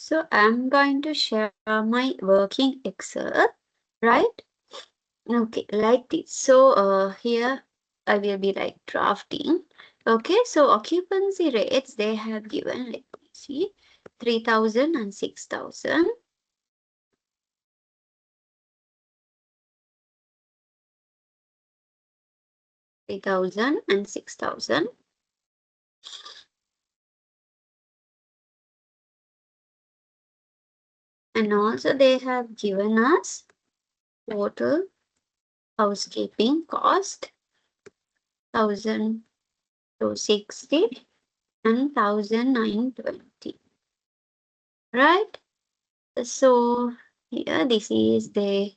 So I'm going to share my working Excel, right? Okay, like this. So here I will be like drafting. Okay, so occupancy rates they have given, let me see, 3,000 and 6,000. 3,000 and 6,000. And also they have given us total housekeeping cost 1,260 and 1,920. Right? So here this is the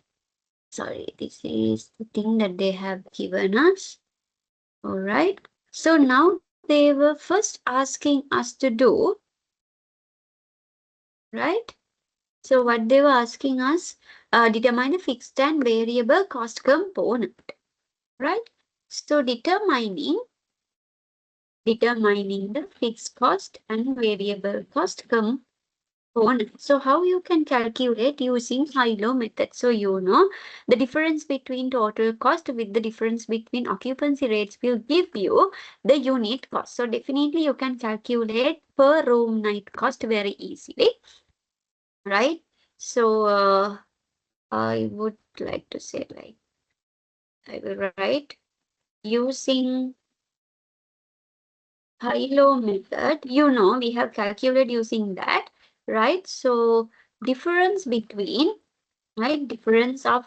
this is the thing that they have given us. All right. So now they were first asking us to do, right? So what they were asking us, determine the fixed and variable cost component, right? So determining the fixed cost and variable cost component. So how you can calculate using high-low method. So you know the difference between total cost with the difference between occupancy rates will give you the unit cost. So definitely you can calculate per room night cost very easily, right? So I would like to say like I will write using high-low method. You know we have calculated using that, right? So difference between, right? Difference of,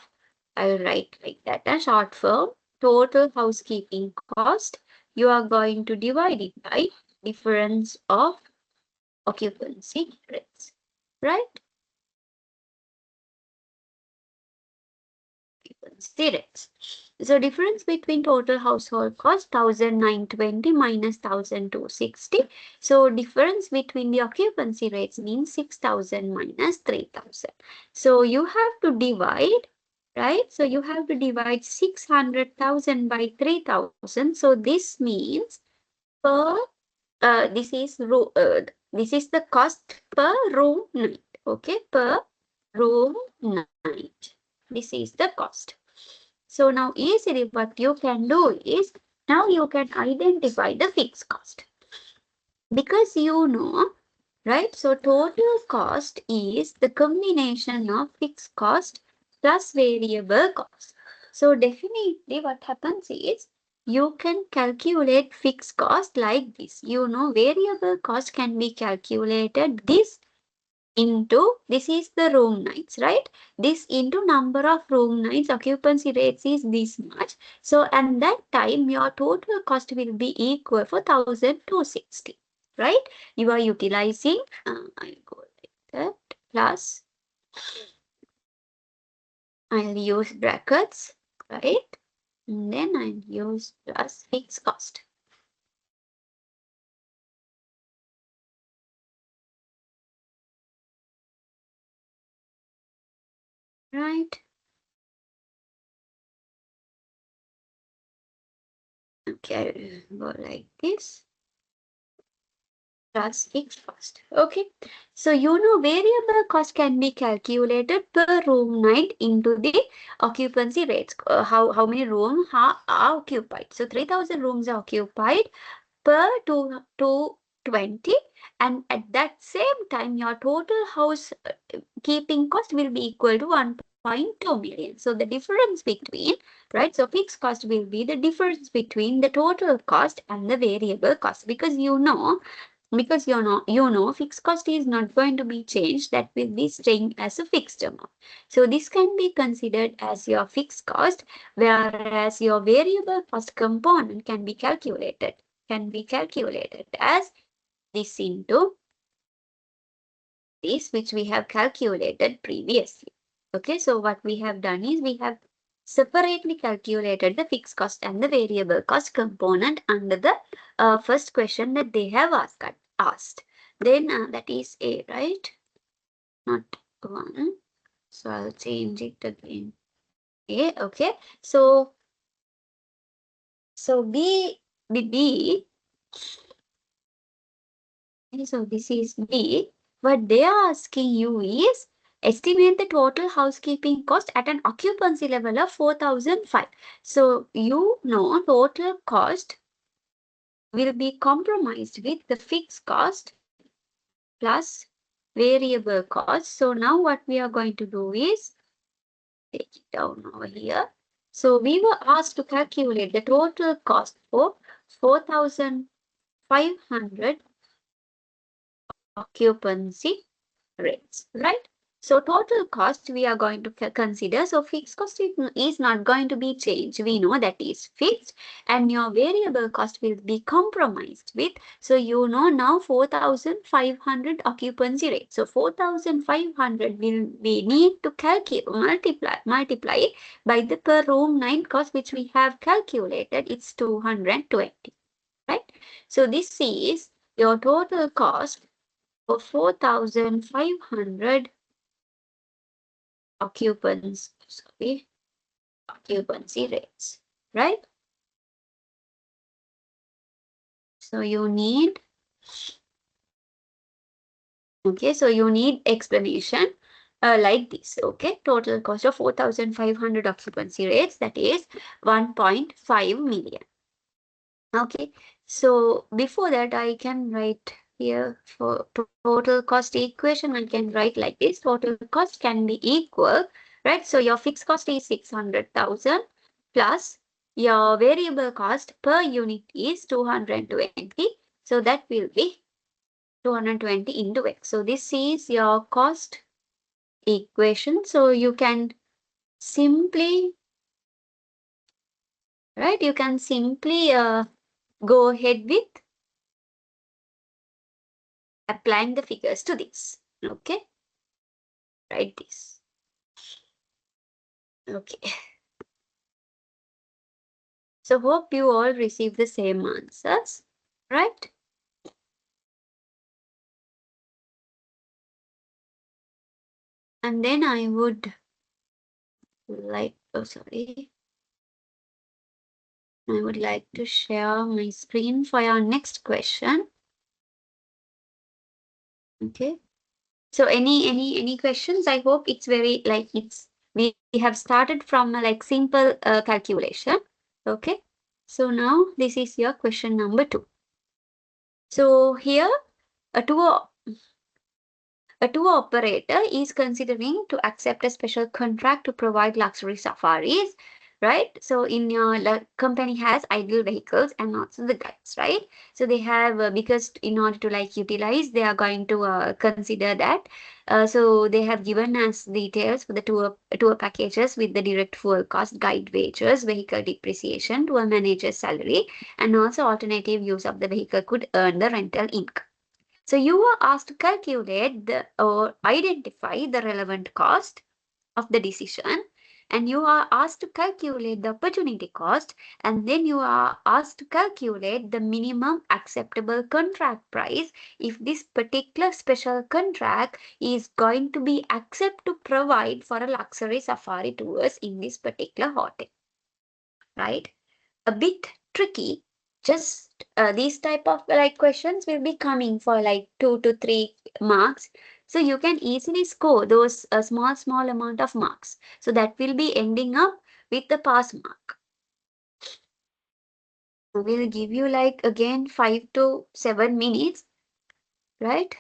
I'll write like that, a short form, total housekeeping cost. You are going to divide it by difference of occupancy rates, right? Occupancy rates. So difference between total household cost 1,920 minus 1,260. So difference between the occupancy rates means 6,000 minus 3,000. So you have to divide, right? So you have to divide 600,000 by 3,000. So this means per this is the cost per room night. Okay, per room night. This is the cost. So now easily what you can do is, now you can identify the fixed cost. Because you know, right? So total cost is the combination of fixed cost plus variable cost. So definitely what happens is you can calculate fixed cost like this. You know variable cost can be calculated this into, this is the room nights, right? This into number of room nights, occupancy rates is this much. So and that time your total cost will be equal for 1,260, right? You are utilizing, I'll go like that, plus, I'll use brackets, right? And then I'll use plus fixed cost. Right? Okay, I'll go like this. Plus fixed cost. Okay. So you know variable cost can be calculated per room night into the occupancy rates. How many rooms are occupied? So 3,000 rooms are occupied per 220, and at that same time your total house keeping cost will be equal to 1.2 million. So the difference between, right? So fixed cost will be the difference between the total cost and the variable cost, because fixed cost is not going to be changed, that will be staying as a fixed amount. So this can be considered as your fixed cost, whereas your variable cost component can be calculated as this into this, which we have calculated previously. Okay, so what we have done is we have separately calculated the fixed cost and the variable cost component under the first question that they have asked. Then that is A, right? Not 1. So I'll change it again. A, okay. So B. So this is B. what they are asking you is estimate the total housekeeping cost at an occupancy level of 4,005. So you know total cost will be compromised with the fixed cost plus variable cost. So now what we are going to do is take it down over here. So we were asked to calculate the total cost for 4,500 occupancy rates, right? So total cost we are going to consider. So fixed cost is not going to be changed. We know that is fixed, and your variable cost will be compromised with. So you know now 4,500 occupancy rate. So 4,500 will we need to calculate multiply by the per room night cost which we have calculated. It's 220, right? So this is your total cost for 4,500 occupancy rates, right? So you need, okay, so you need explanation like this, okay? Total cost of 4,500 occupancy rates, that is 1.5 million. Okay, so before that, I can write here for total cost equation, I can write like this. Total cost can be equal, right? So your fixed cost is 600,000 plus your variable cost per unit is 220. So that will be 220 into X. So this is your cost equation. So you can simply, right? You can simply go ahead with applying the figures to this. Okay, write this. Okay, so hope you all receive the same answers, right? And then I would like, I would like to share my screen for our next question. Okay, so any questions? I hope it's very like we have started from a like simple calculation. Okay, so now this is your question number 2. So here a tour operator is considering to accept a special contract to provide luxury safaris, right? So in your company has ideal vehicles and also the guides, right? So they have because in order to like utilize, they are going to consider that. So they have given us details for the tour packages with the direct fuel cost, guide wages, vehicle depreciation, tour manager's salary, and also alternative use of the vehicle could earn the rental income. So you are asked to calculate or identify the relevant cost of the decision, and you are asked to calculate the opportunity cost, and then you are asked to calculate the minimum acceptable contract price if this particular special contract is going to be accepted to provide for a luxury safari tours in this particular hotel, right? A bit tricky. Just these type of like questions will be coming for like 2 to 3 marks. So you can easily score those small amount of marks. So that will be ending up with the pass mark. So we'll give you like again 5 to 7 minutes, right?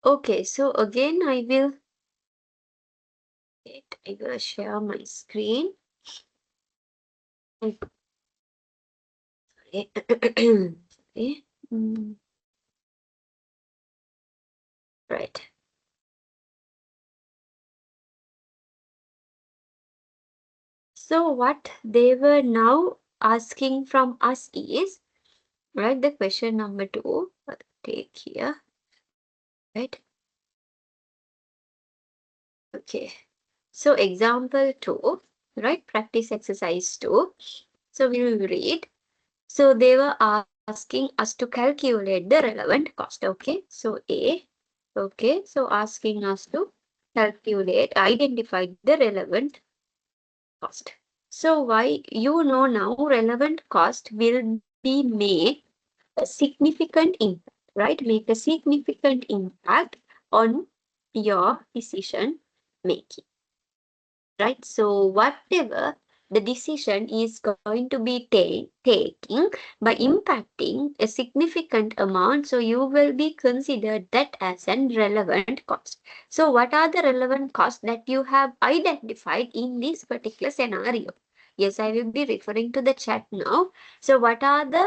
Okay, so again I will share my screen. Okay. Okay. Right. So what they were now asking from us is, right, the question number 2, take here, right? Okay. So example 2, right? Practice exercise 2. So we will read. So they were asking us to calculate the relevant cost. Okay. So A. Okay. So asking us to identify the relevant cost. So why now relevant cost will be made a significant impact, right? Make a significant impact on your decision making, right? So whatever the decision is going to be taking by impacting a significant amount, so you will be considered that as an relevant cost. So what are the relevant costs that you have identified in this particular scenario? Yes, I will be referring to the chat now. So what are the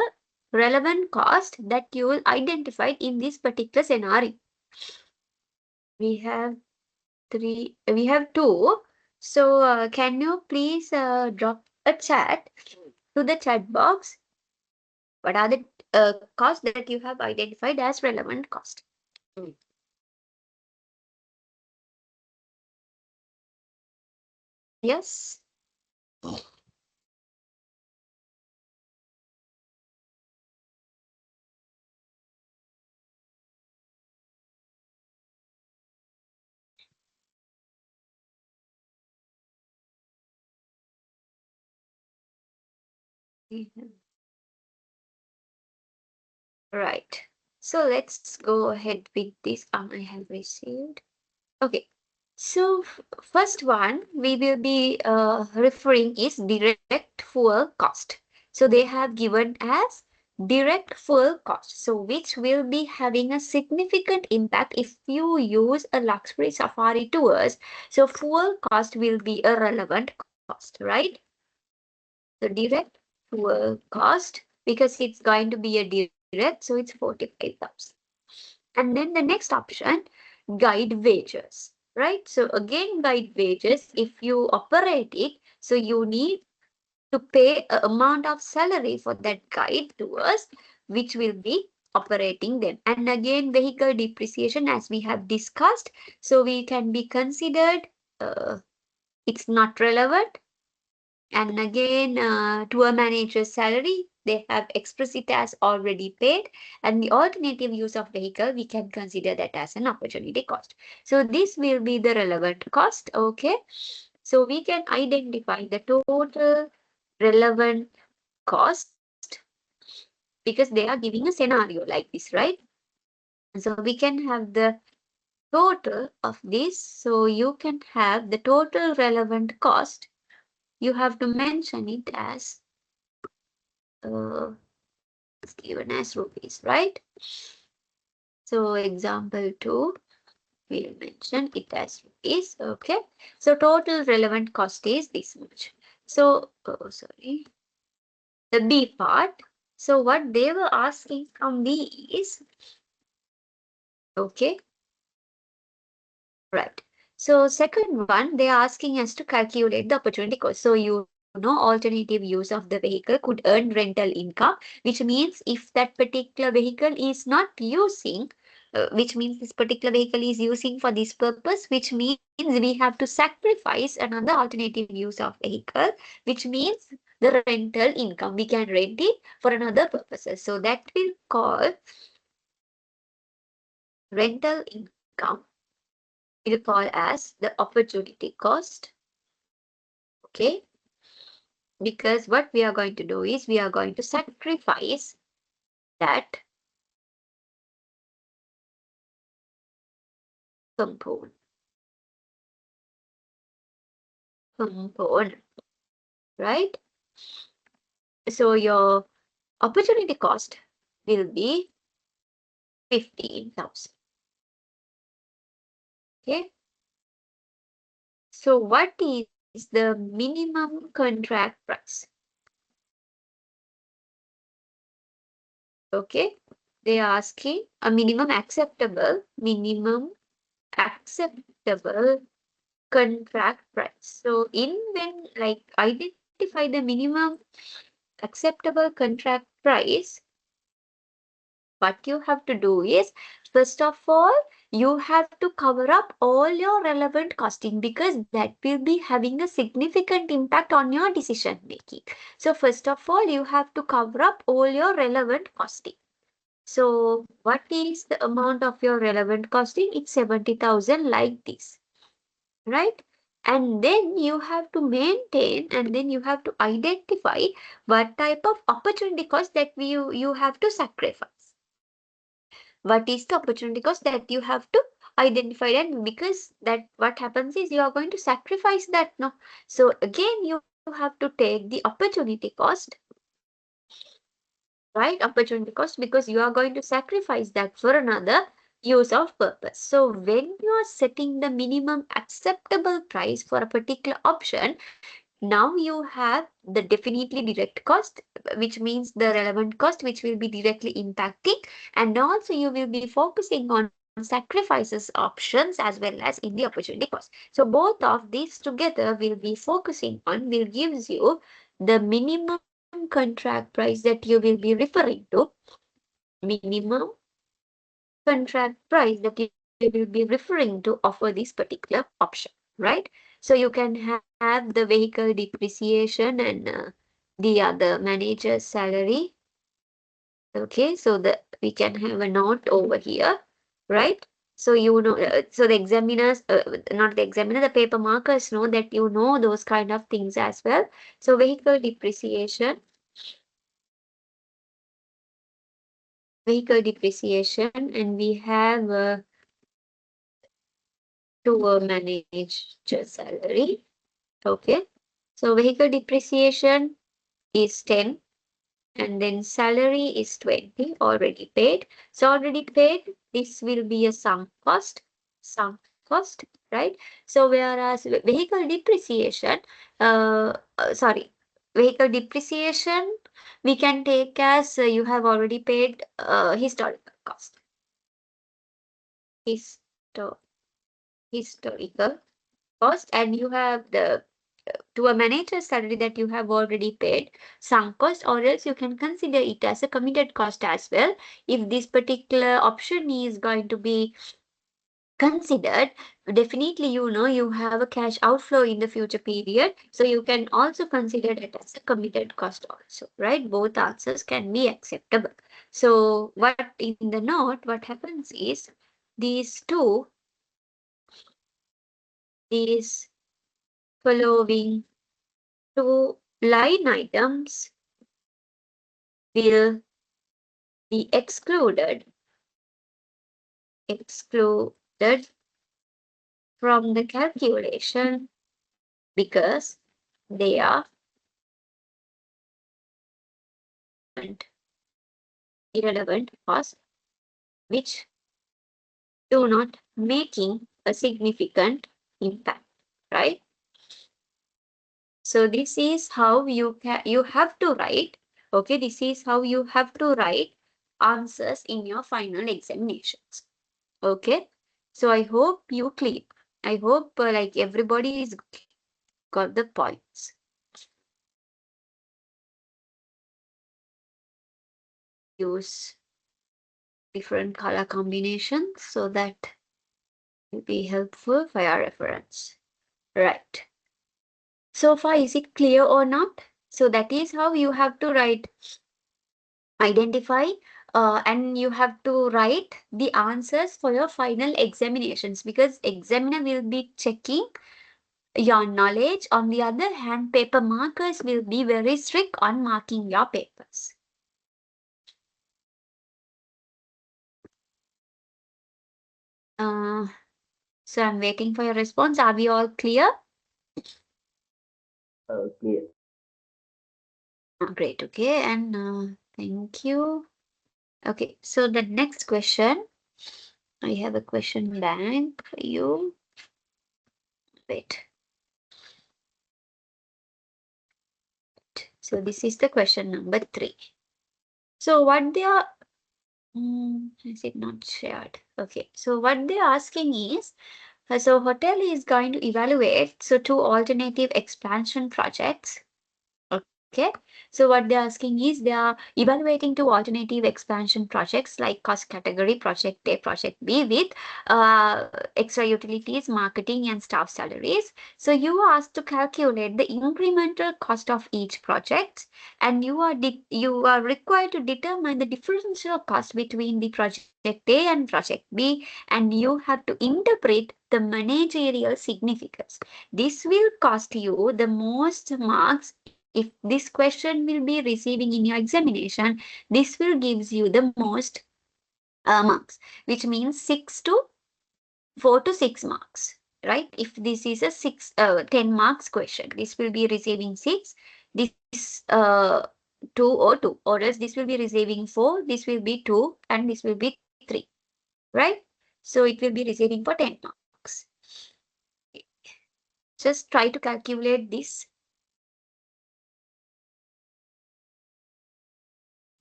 relevant costs that you will identify in this particular scenario? We have we have two. So can you please drop a chat to the chat box? What are the costs that you have identified as relevant cost? Mm. Yes. Mhm. Right. So let's go ahead with this. I have received. Okay. So first one we will be referring is direct fuel cost. So they have given as direct fuel cost. So which will be having a significant impact if you use a luxury safari tours. So fuel cost will be a relevant cost, right? So direct fuel cost, because it's going to be a direct, so it's 45,000. And then the next option, guide wages, right? So again, guide wages, if you operate it, so you need to pay an amount of salary for that guide to us, which will be operating them. And again, vehicle depreciation, as we have discussed, so we can be considered, it's not relevant. And again, tour manager's salary, they have expressed it as already paid. And the alternative use of vehicle, we can consider that as an opportunity cost. So this will be the relevant cost. Okay. So we can identify the total relevant cost because they are giving a scenario like this, right? So we can have the total of this. So you can have the total relevant cost. You have to mention it as it's given as rupees, right? So example 2, we'll mention it as rupees. Okay. So total relevant cost is this much. So, oh, sorry, the B part. So what they were asking from B is, okay, right. So second one, they are asking us to calculate the opportunity cost. So alternative use of the vehicle could earn rental income, which means if that particular vehicle is not using, which means this particular vehicle is using for this purpose, which means we have to sacrifice another alternative use of vehicle, which means the rental income. We can rent it for another purposes. So that will call rental income. We'll call as the opportunity cost. Okay. Because what we are going to do is we are going to sacrifice that component. Right? So your opportunity cost will be 15,000. Okay. So what is the minimum contract price? Okay. They are asking a minimum acceptable contract price. So in when like identify the minimum acceptable contract price, what you have to do is, first of all, you have to cover up all your relevant costing because that will be having a significant impact on your decision making. So first of all, you have to cover up all your relevant costing. So what is the amount of your relevant costing? It's 70,000 like this, right? And then you have to maintain and then you have to identify what type of opportunity cost that you have to sacrifice. What is the opportunity cost that you have to identify, and because that what happens is you are going to sacrifice that, no? So again you have to take the opportunity cost, right? Opportunity cost, because you are going to sacrifice that for another use of purpose. So when you are setting the minimum acceptable price for a particular option, now you have the definitely direct cost, which means the relevant cost, which will be directly impacting, and also you will be focusing on sacrifices options as well as in the opportunity cost. So both of these together will be focusing on, will gives you the minimum contract price that you will be referring to, minimum contract price that you will be referring to offer this particular option, right? So you can have the vehicle depreciation and the other manager's salary. Okay, so the we can have a note over here, right? So you know, so the examiners, not the examiner, the paper markers know that you know those kind of things as well. So vehicle depreciation, and we have tour manager salary. Okay. So vehicle depreciation is 10 and then salary is 20 already paid. So already paid, this will be a sunk cost, right? So whereas vehicle depreciation, sorry, vehicle depreciation, we can take as you have already paid historical cost. Histo Historical cost, and you have the to a manager's salary that you have already paid sunk cost, or else you can consider it as a committed cost as well. If this particular option is going to be considered, definitely you know you have a cash outflow in the future period, so you can also consider it as a committed cost also, right? Both answers can be acceptable. So what in the note, what happens is these two, these following two line items will be excluded from the calculation because they are irrelevant costs which do not making a significant impact, right? So this is how you have to write. Okay, this is how you have to write answers in your final examinations. Okay, so I hope you clear. I hope like everybody is got the points. Use different color combinations so that will be helpful for your reference. Right. So far, is it clear or not? So that is how you have to write, identify, and you have to write the answers for your final examinations, because examiner will be checking your knowledge. On the other hand, paper markers will be very strict on marking your papers. Uh, so I'm waiting for your response. Are we all clear? Clear. Great. Okay. And thank you. Okay. So the next question, I have a question bank for you. Wait. So this is the question number 3. So what they are, is it not shared? Okay. So what they're asking is, so hotel is going to evaluate so 2 alternative expansion projects. Okay. So what they're asking is they are evaluating 2 alternative expansion projects like cost category, project A, project B with extra utilities, marketing and staff salaries. So you are asked to calculate the incremental cost of each project, and you are required to determine the differential cost between the project A and project B, and you have to interpret the managerial significance. This will cost you the most marks. If this question will be receiving in your examination, this will gives you the most marks, which means 4 to 6 marks, right? If this is a 10 marks question, this will be receiving 6, this 2 or 2, or else this will be receiving 4, this will be 2, and this will be 3, right? So it will be receiving for 10 marks. Just try to calculate this.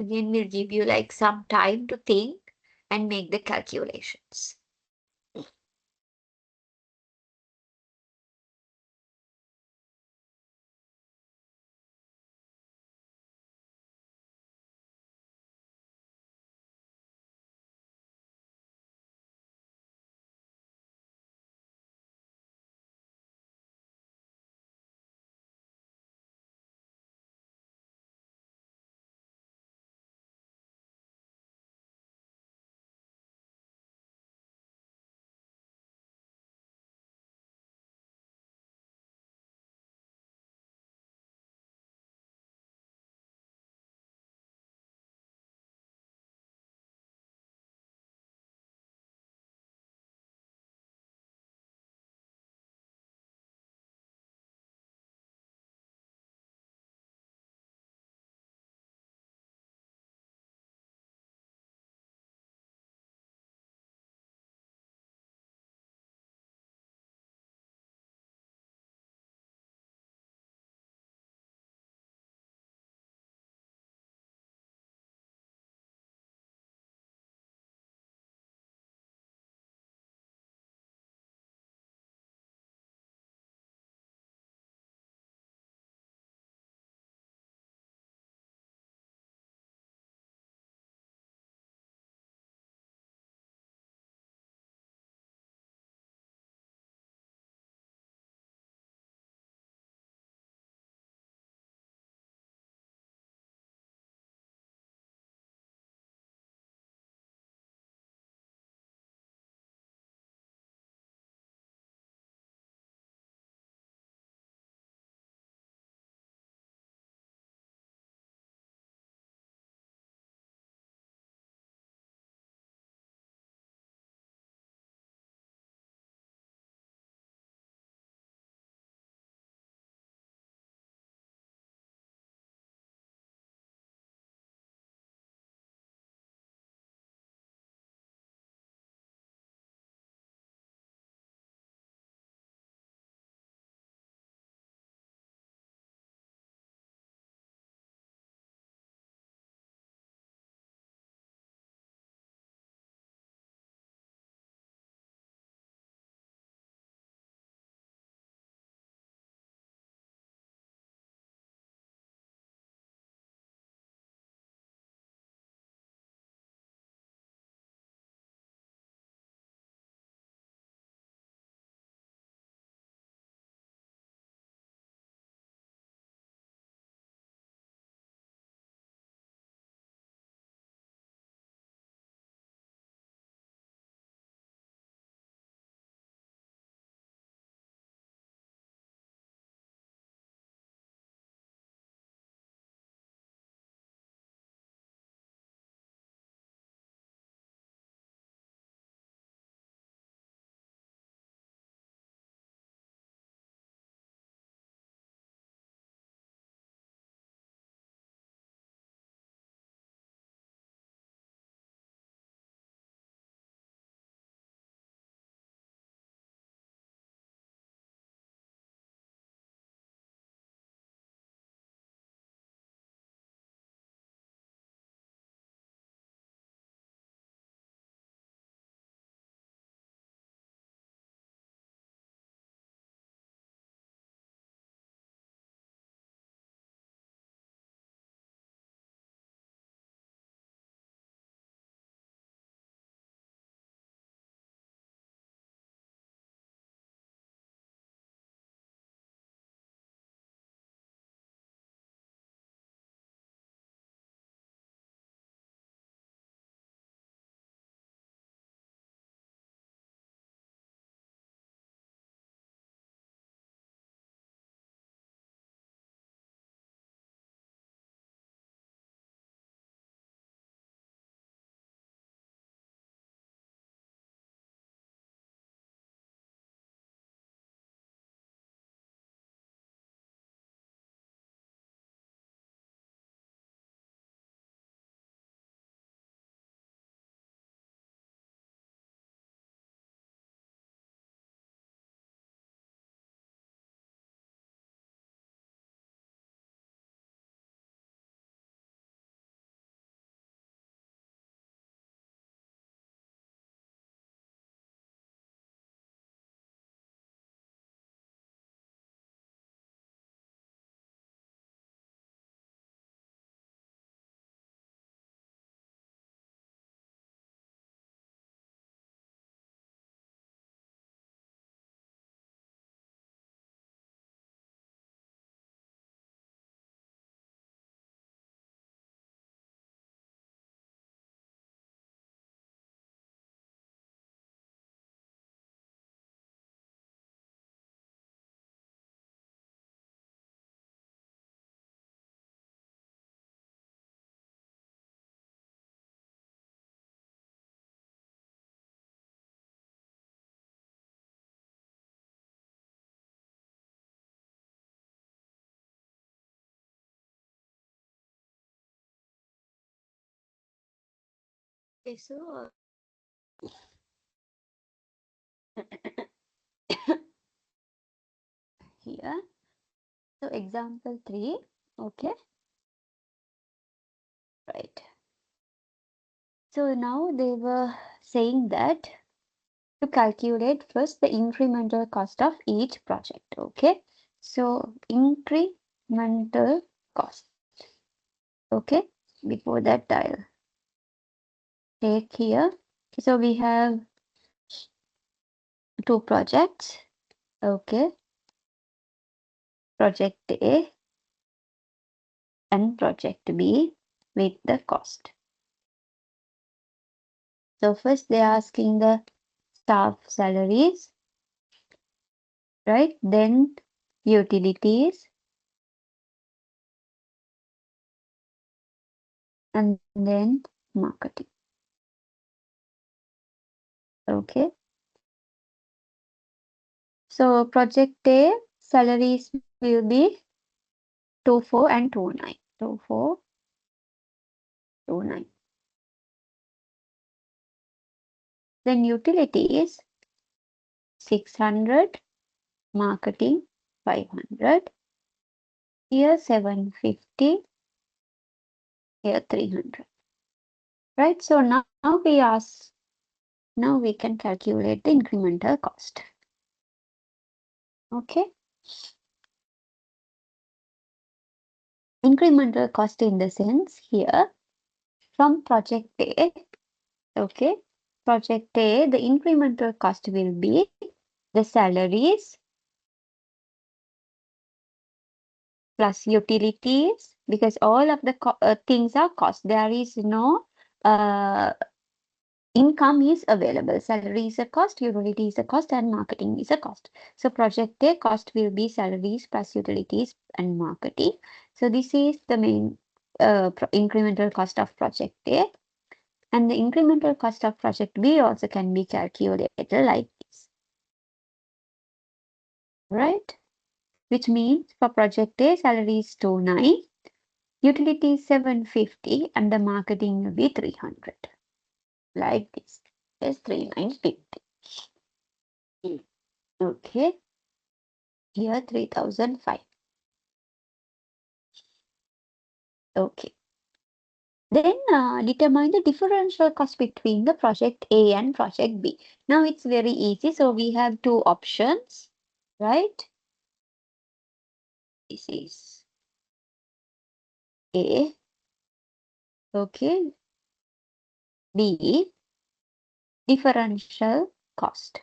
Again, we'll give you like some time to think and make the calculations. Okay, so here, so example 3, okay, right. So now they were saying that to calculate first the incremental cost of each project, okay. So incremental cost, okay. Before that I'll take here. So we have two projects, okay, project A and project B with the cost. So first they are asking the staff salaries, right? Then utilities, and then marketing. Okay. So project A salaries will be 24 and 29. 24, 29. Then utilities 600, marketing 500, here 750, here 300. Right? So now now we can calculate the incremental cost. Okay. Incremental cost in the sense here from project A, okay, project A, the incremental cost will be the salaries plus utilities, because all of the things are cost. There is no income is available. Salary is a cost, utility is a cost, and marketing is a cost. So project A cost will be salaries plus utilities and marketing. So this is the main incremental cost of project A. And the incremental cost of project B also can be calculated like this, right? Which means for project A, salary is 29, utility is 750, and the marketing will be 300. Like this. Yes, 3950. Okay. Here 3005. Okay. Then determine the differential cost between the project A and project B. Now it's very easy. So we have two options, right? This is A. Okay. B. Differential cost.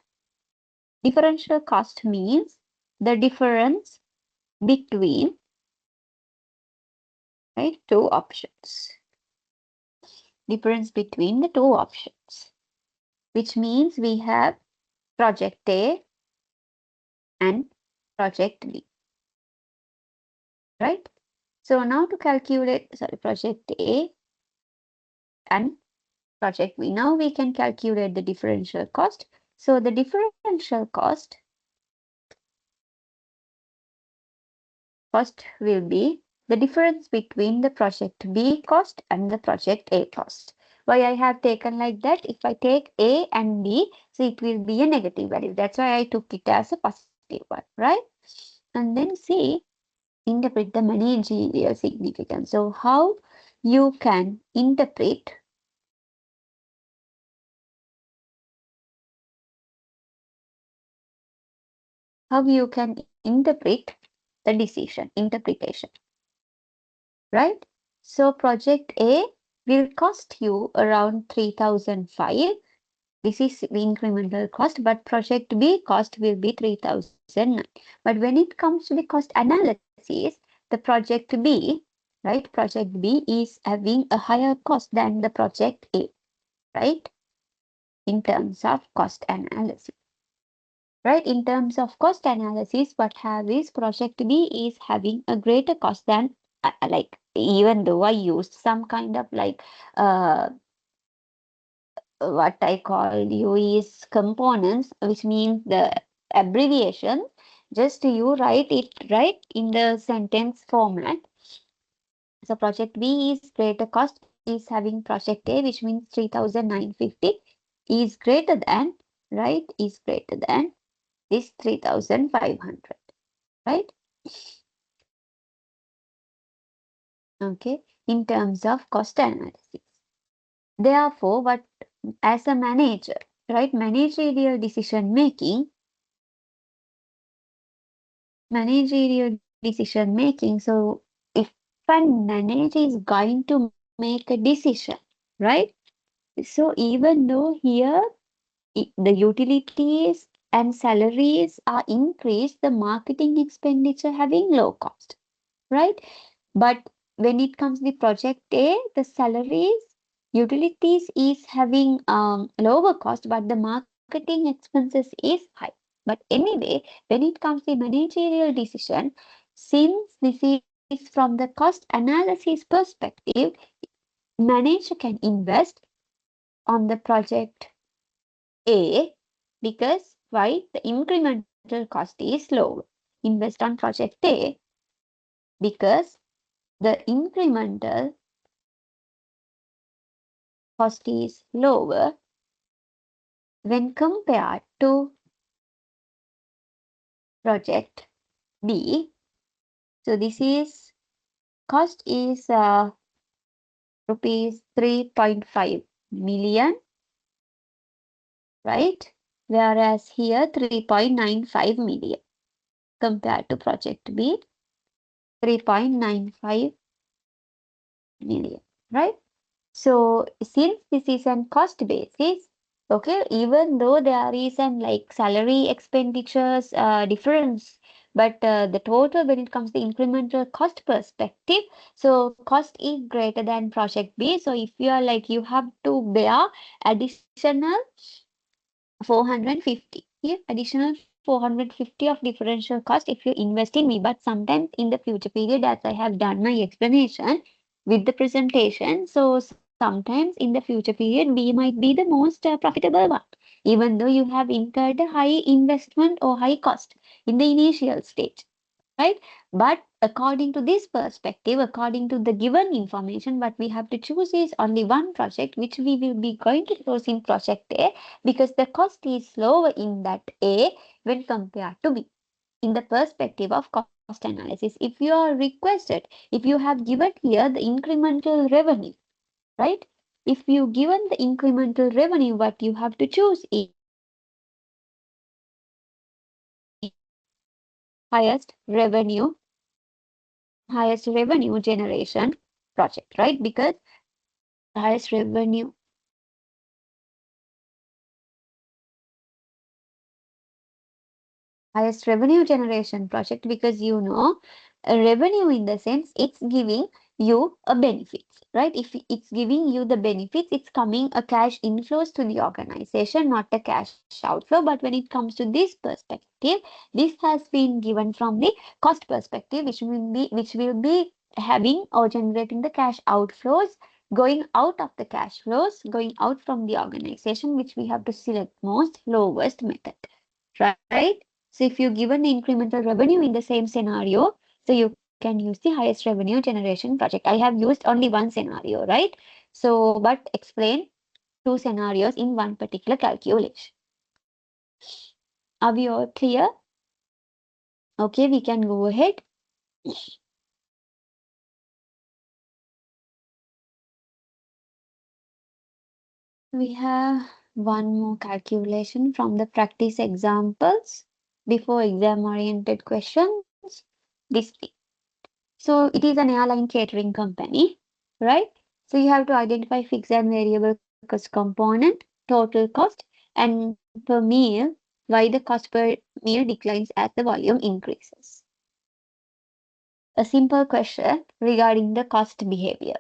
Differential cost means the difference between, right, two options. Difference between the two options, which means we have project A and project B, right? So now to calculate, sorry, project A and project B. Now we can calculate the differential cost. So the differential cost will be the difference between the project B cost and the project A cost. Why I have taken like that? If I take A and B, so it will be a negative value. That's why I took it as a positive one, right? And then C, interpret the managerial significance. So how you can interpret the decision interpretation, right? So project A will cost you around 3005. This is the incremental cost, but project B cost will be 3009. But when it comes to the cost analysis, the project B, right? Project B is having a higher cost than the project A, right? In terms of cost analysis. Right, in terms of cost analysis, what have is project B is having a greater cost than like, even though I used some kind of like what I call you is components, which means the abbreviation, just you write it right in the sentence format. So project B is greater cost is having project A, which means 3,950 is greater than, right, is greater than this 3,500, right? Okay, in terms of cost analysis. Therefore, what as a manager, right, managerial decision making. So if a manager is going to make a decision, right? So even though here the utilities and salaries are increased, the marketing expenditure having low cost, right? But when it comes to the project A, the salaries, utilities is having lower cost, but the marketing expenses is high. But anyway, when it comes to managerial decision, since this is from the cost analysis perspective, manager can invest on the project A because why? The incremental cost is lower. Invest on project A because the incremental cost is lower when compared to project B. So this is cost is rupees 3.5 million, right? Whereas here 3.95 million compared to project B, 3.95 million, right? So since this is on cost basis, okay, even though there is an like salary expenditures difference, but the total when it comes to incremental cost perspective, so cost is greater than project B. So if you are like you have to bear additional 450, yeah, additional 450 of differential cost if you invest in me. But sometimes in the future period, as I have done my explanation with the presentation, so sometimes in the future period, we might be the most profitable one, even though you have incurred a high investment or high cost in the initial stage, right? But according to this perspective, according to the given information, what we have to choose is only one project, which we will be going to choose in project A because the cost is lower in that A when compared to B. In the perspective of cost analysis, if you are requested, if you have given here the incremental revenue, right? If you given the incremental revenue, what you have to choose is highest revenue, highest revenue generation project, right? Because highest revenue, highest revenue generation project, because you know a revenue in the sense it's giving you a benefits, right? If it's giving you the benefits, it's coming a cash inflows to the organization, not a cash outflow. But when it comes to this perspective, this has been given from the cost perspective, which will be having or generating the cash outflows, going out of the cash flows, going out from the organization, which we have to select most lowest method, right? So if you given the incremental revenue in the same scenario, so you can use the highest revenue generation project. I have used only one scenario, right? So, but explain two scenarios in one particular calculation. Are we all clear? Okay, we can go ahead. We have one more calculation from the practice examples before exam oriented questions. This thing. So it is an airline catering company, right? So you have to identify fixed and variable cost component, total cost, and per meal, why the cost per meal declines as the volume increases. A simple question regarding the cost behavior.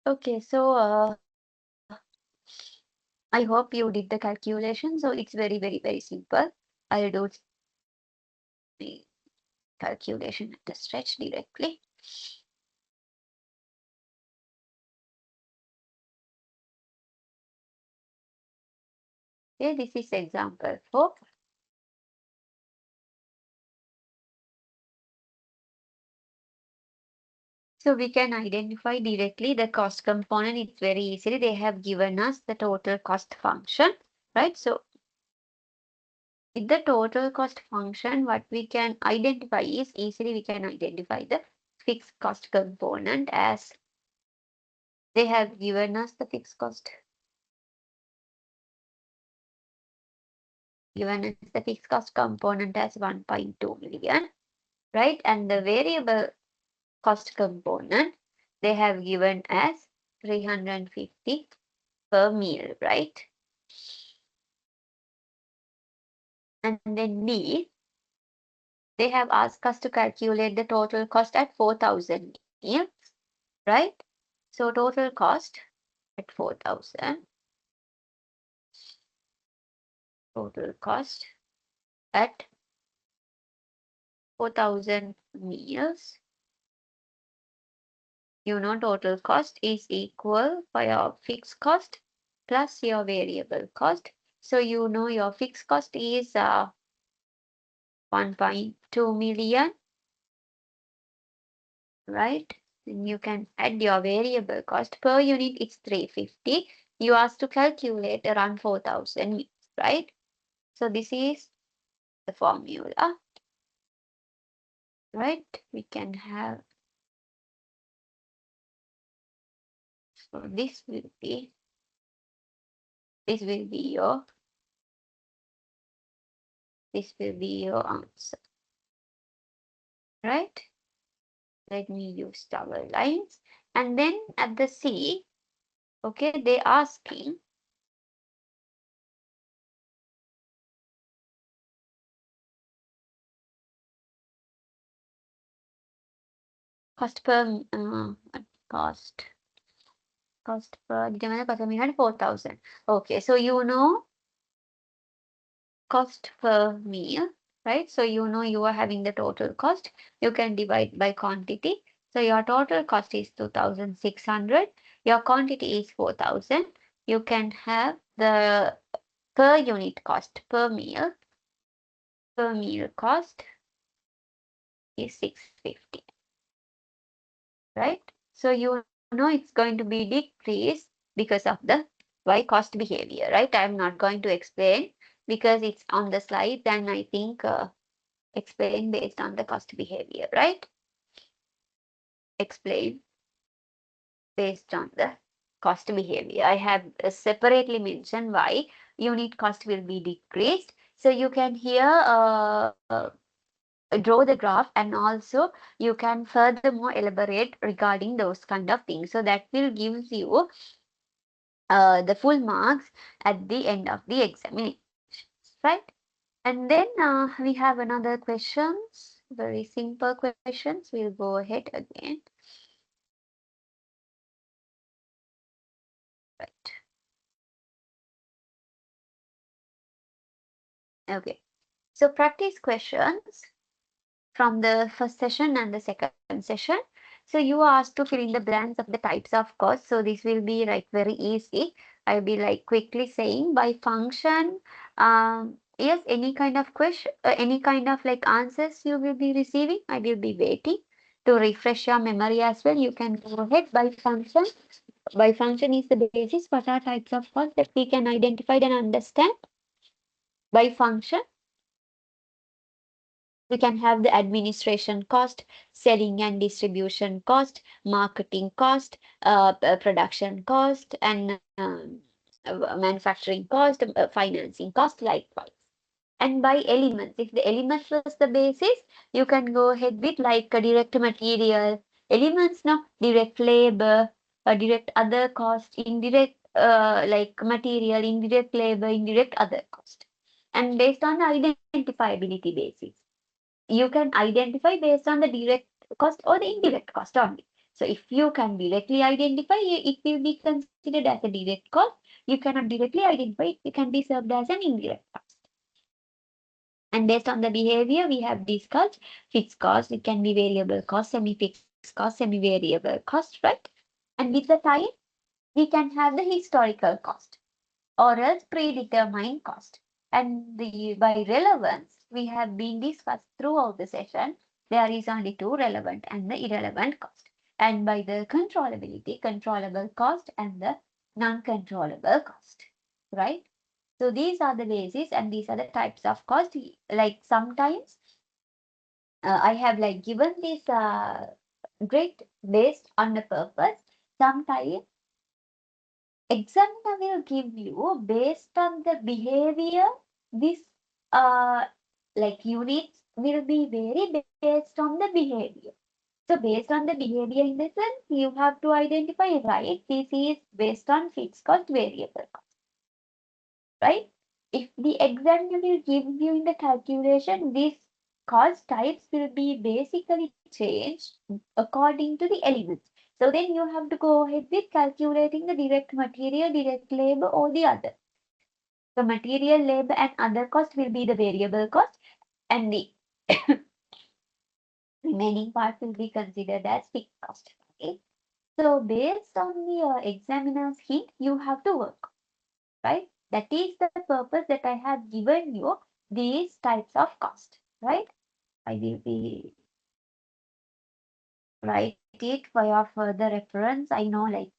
Okay, so I hope you did the calculation. So it's very, very, very simple. I'll do the calculation at the stretch directly. Okay, this is example 4. So we can identify directly the cost component. It's very easily. They have given us the total cost function, right? So with the total cost function, what we can identify is easily we can identify the fixed cost component as they have given us the fixed cost. Given us the fixed cost component as 1.2 million, right? And the variable cost component they have given as 350 per meal, right? And then B, they have asked us to calculate the total cost at 4,000 meals, right? So total cost at 4,000, total cost at 4,000 meals. You know, total cost is equal for your fixed cost plus your variable cost. So you know your fixed cost is 1.2 million, right? Then you can add your variable cost per unit, it's 350. You asked to calculate around 4,000, right? So this is the formula, right? We can have, so this will be your, this will be your answer, right? Let me use double lines. And then at the C, okay, they asking cost per cost cost per determine cost we had 4,000. Okay, so you know cost per meal, right? So you know you are having the total cost. You can divide by quantity. So your total cost is 2,600. Your quantity is 4,000. You can have the per unit cost per meal. Per meal cost is 650, right? So you know it's going to be decreased because of the Y cost behavior, right? I'm not going to explain because it's on the slide and I think explain based on the cost behavior, right? Explain based on the cost behavior. I have separately mentioned why unit cost will be decreased. So you can here draw the graph and also you can furthermore elaborate regarding those kind of things. So that will give you the full marks at the end of the examinations, right? And then we have another questions, very simple questions. We'll go ahead again. Right. Okay. So practice questions from the first session and the second session. So you are asked to fill in the blanks of the types of costs. So this will be like very easy. I'll be like quickly saying by function. Yes, any kind of question, any kind of like answers you will be receiving. I will be waiting to refresh your memory as well. You can go ahead by function. By function is the basis. What are types of costs that we can identify and understand by function? We can have the administration cost, selling and distribution cost, marketing cost, production cost, and manufacturing cost, financing cost, likewise. And by elements, if the elements was the basis, you can go ahead with like a direct material elements, no direct labor, direct other cost, indirect like material, indirect labor, indirect other cost. And based on the identifiability basis you can identify based on the direct cost or the indirect cost only. So if you can directly identify, it will be considered as a direct cost. You cannot directly identify it, it can be served as an indirect cost. And based on the behavior, we have discussed fixed cost, it can be variable cost, semi-fixed cost, semi-variable cost, right? And with the time, we can have the historical cost or else predetermined cost. And by relevance, we have been discussed throughout the session. There is only two, relevant and the irrelevant cost. And by the controllability, controllable cost and the non-controllable cost, right? So these are the basis and these are the types of cost. Like sometimes I have like given this grid based on the purpose. Sometimes examiner will give you based on the behavior. This uh, like units will be very based on the behavior. So based on the behavior in the sense, you have to identify, right? This is based on fixed cost, variable cost, right? If the examiner will give you in the calculation, these cost types will be basically changed according to the elements. So then you have to go ahead with calculating the direct material, direct labor, or the other. The material, labor, and other cost will be the variable cost, and the remaining part will be considered as fixed cost. Okay. So based on the examiner's hint, you have to work, right? That is the purpose that I have given you these types of cost, right? I will be write it for your further reference. I know like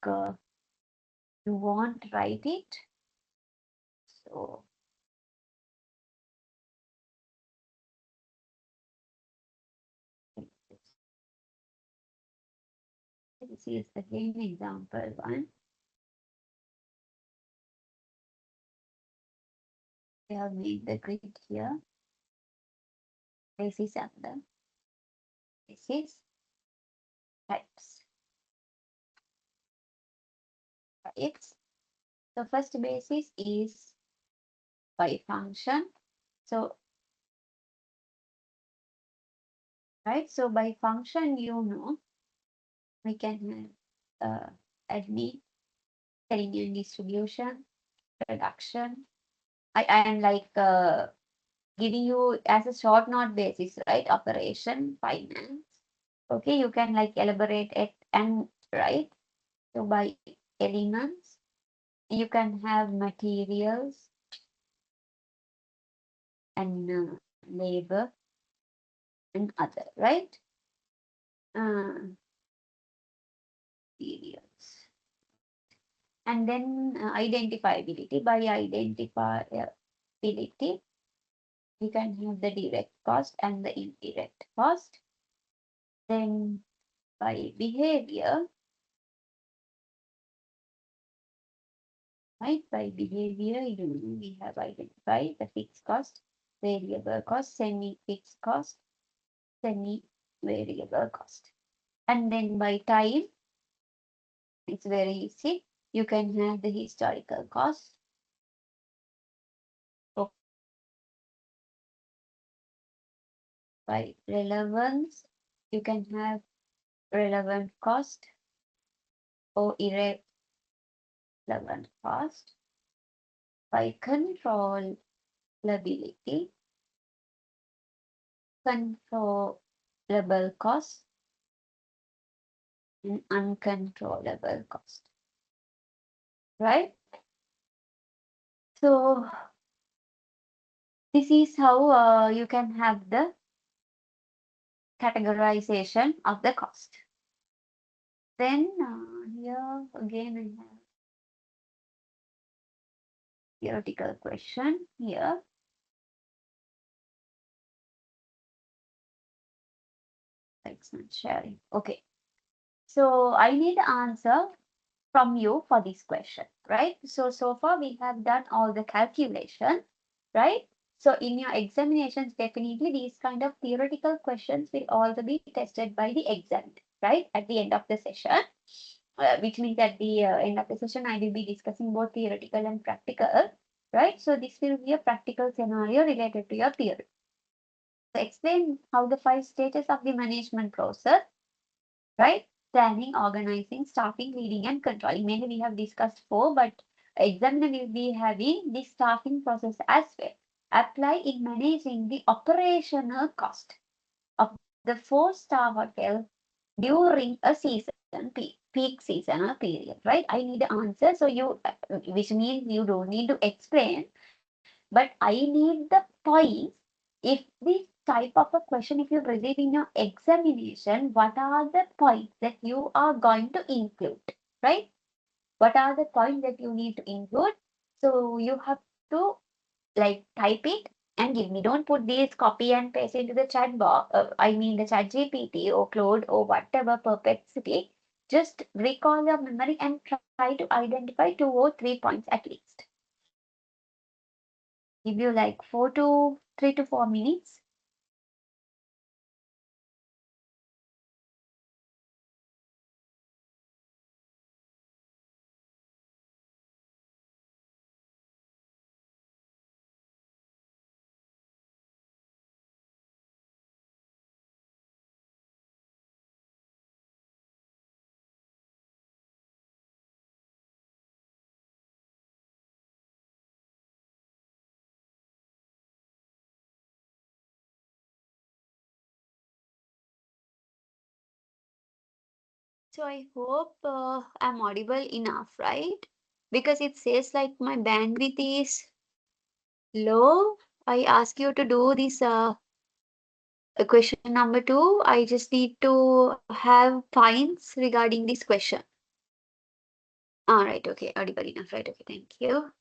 you won't write it. So this is again example one. We have made the grid here. This is under. This is types. Types. The first basis is by function. So right. So by function, you know, we can have admin, selling and distribution, production. I am like giving you as a short note basis, right? Operation, finance. Okay, you can like elaborate it and right. So by elements, you can have materials and labor and other, right? Materials. And then identifiability. By identifiability, you can have the direct cost and the indirect cost. Then by behavior, right? By behavior, we have identified the fixed cost, variable cost, semi-fixed cost, semi-variable cost. And then by time, it's very easy. You can have the historical cost. By relevance, you can have relevant cost or irrelevant cost. By controllability, controllable cost and uncontrollable cost, right? So this is how you can have the categorization of the cost. Then here again I have theoretical question here. It's not sharing. Okay. So I need answer from you for this question, right? So far we have done all the calculation, right? So in your examinations, definitely these kind of theoretical questions will also be tested by the exam, right? At the end of the session, which means at the end of the session, I will be discussing both theoretical and practical, right? So this will be a practical scenario related to your theory. So explain how the 5 stages of the management process, right? planning, organizing, staffing, leading, and controlling. Mainly we have discussed four, but examiner will be having the staffing process as well. Apply in managing the operational cost of the four-star hotel during a season, peak seasonal period, right? I need the answer, so you, which means you don't need to explain, but I need the points. If this type of a question, if you receive in your examination, what are the points that you are going to include, right? What are the points that you need to include? So you have to like type it and give me. Don't put this copy and paste into the chat box. I mean the chat GPT or Claude or whatever perplexity. Just recall your memory and try to identify 2 or 3 points at least. Give you like 3 to 4 minutes. So I hope I'm audible enough, right? Because it says like my bandwidth is low. I ask you to do this question number two. I just need to have points regarding this question. All right, okay, audible enough, right? Okay, thank you.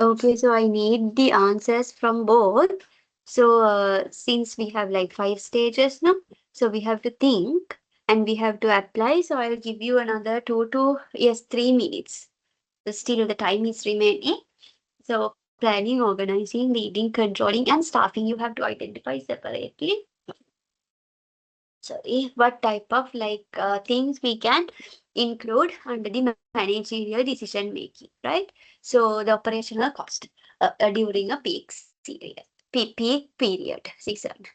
Okay, so I need the answers from both. So, since we have like 5 stages now, so we have to think and we have to apply. So, I'll give you another 3 minutes. So still, the time is remaining. So, planning, organizing, leading, controlling, and staffing, you have to identify separately. Sorry, what type of things we can include under the managerial decision making, right? So the operational cost during a peak period season.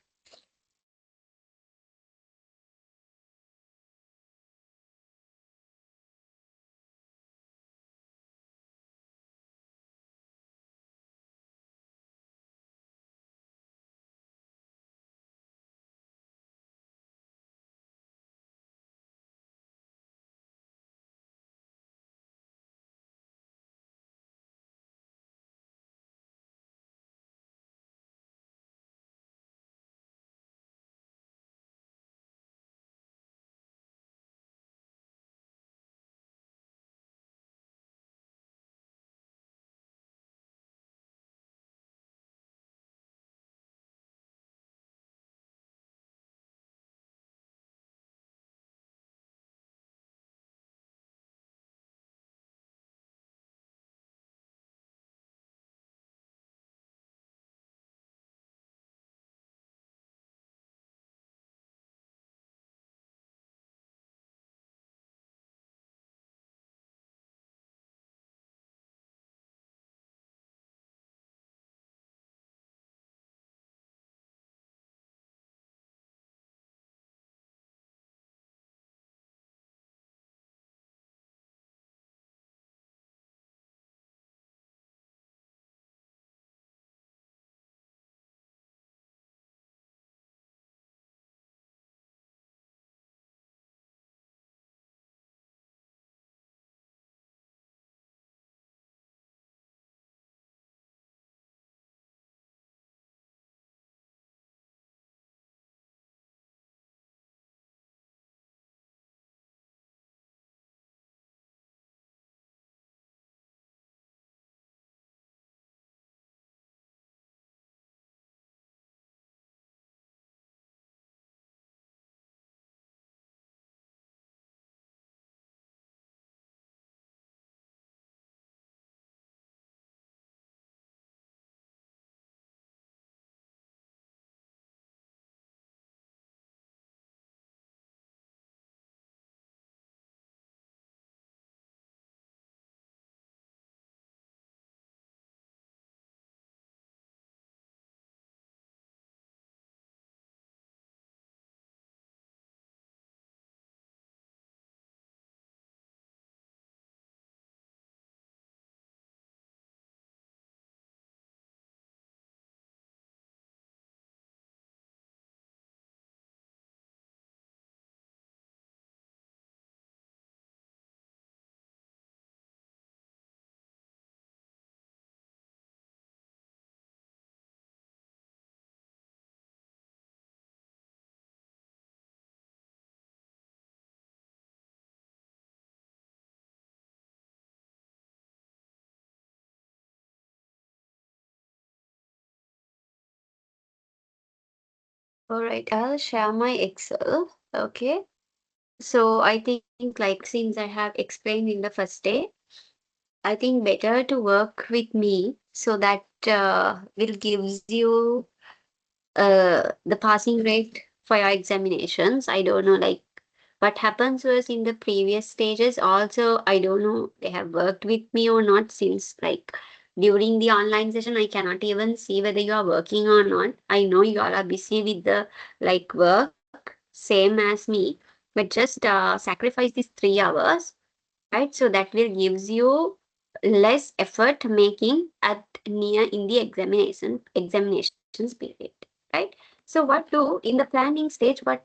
All right, I'll share my Excel. Okay. So I think like since I have explained in the first day, I think better to work with me so that will gives you the passing rate for your examinations. I don't know like what happens was in the previous stages also I don't know they have worked with me or not since like during the online session I cannot even see whether you are working or not. I know you all are busy with the like work same as me, but just sacrifice these 3 hours, right? So that will gives you less effort making at near in the examinations period, right? So what do in the planning stage, what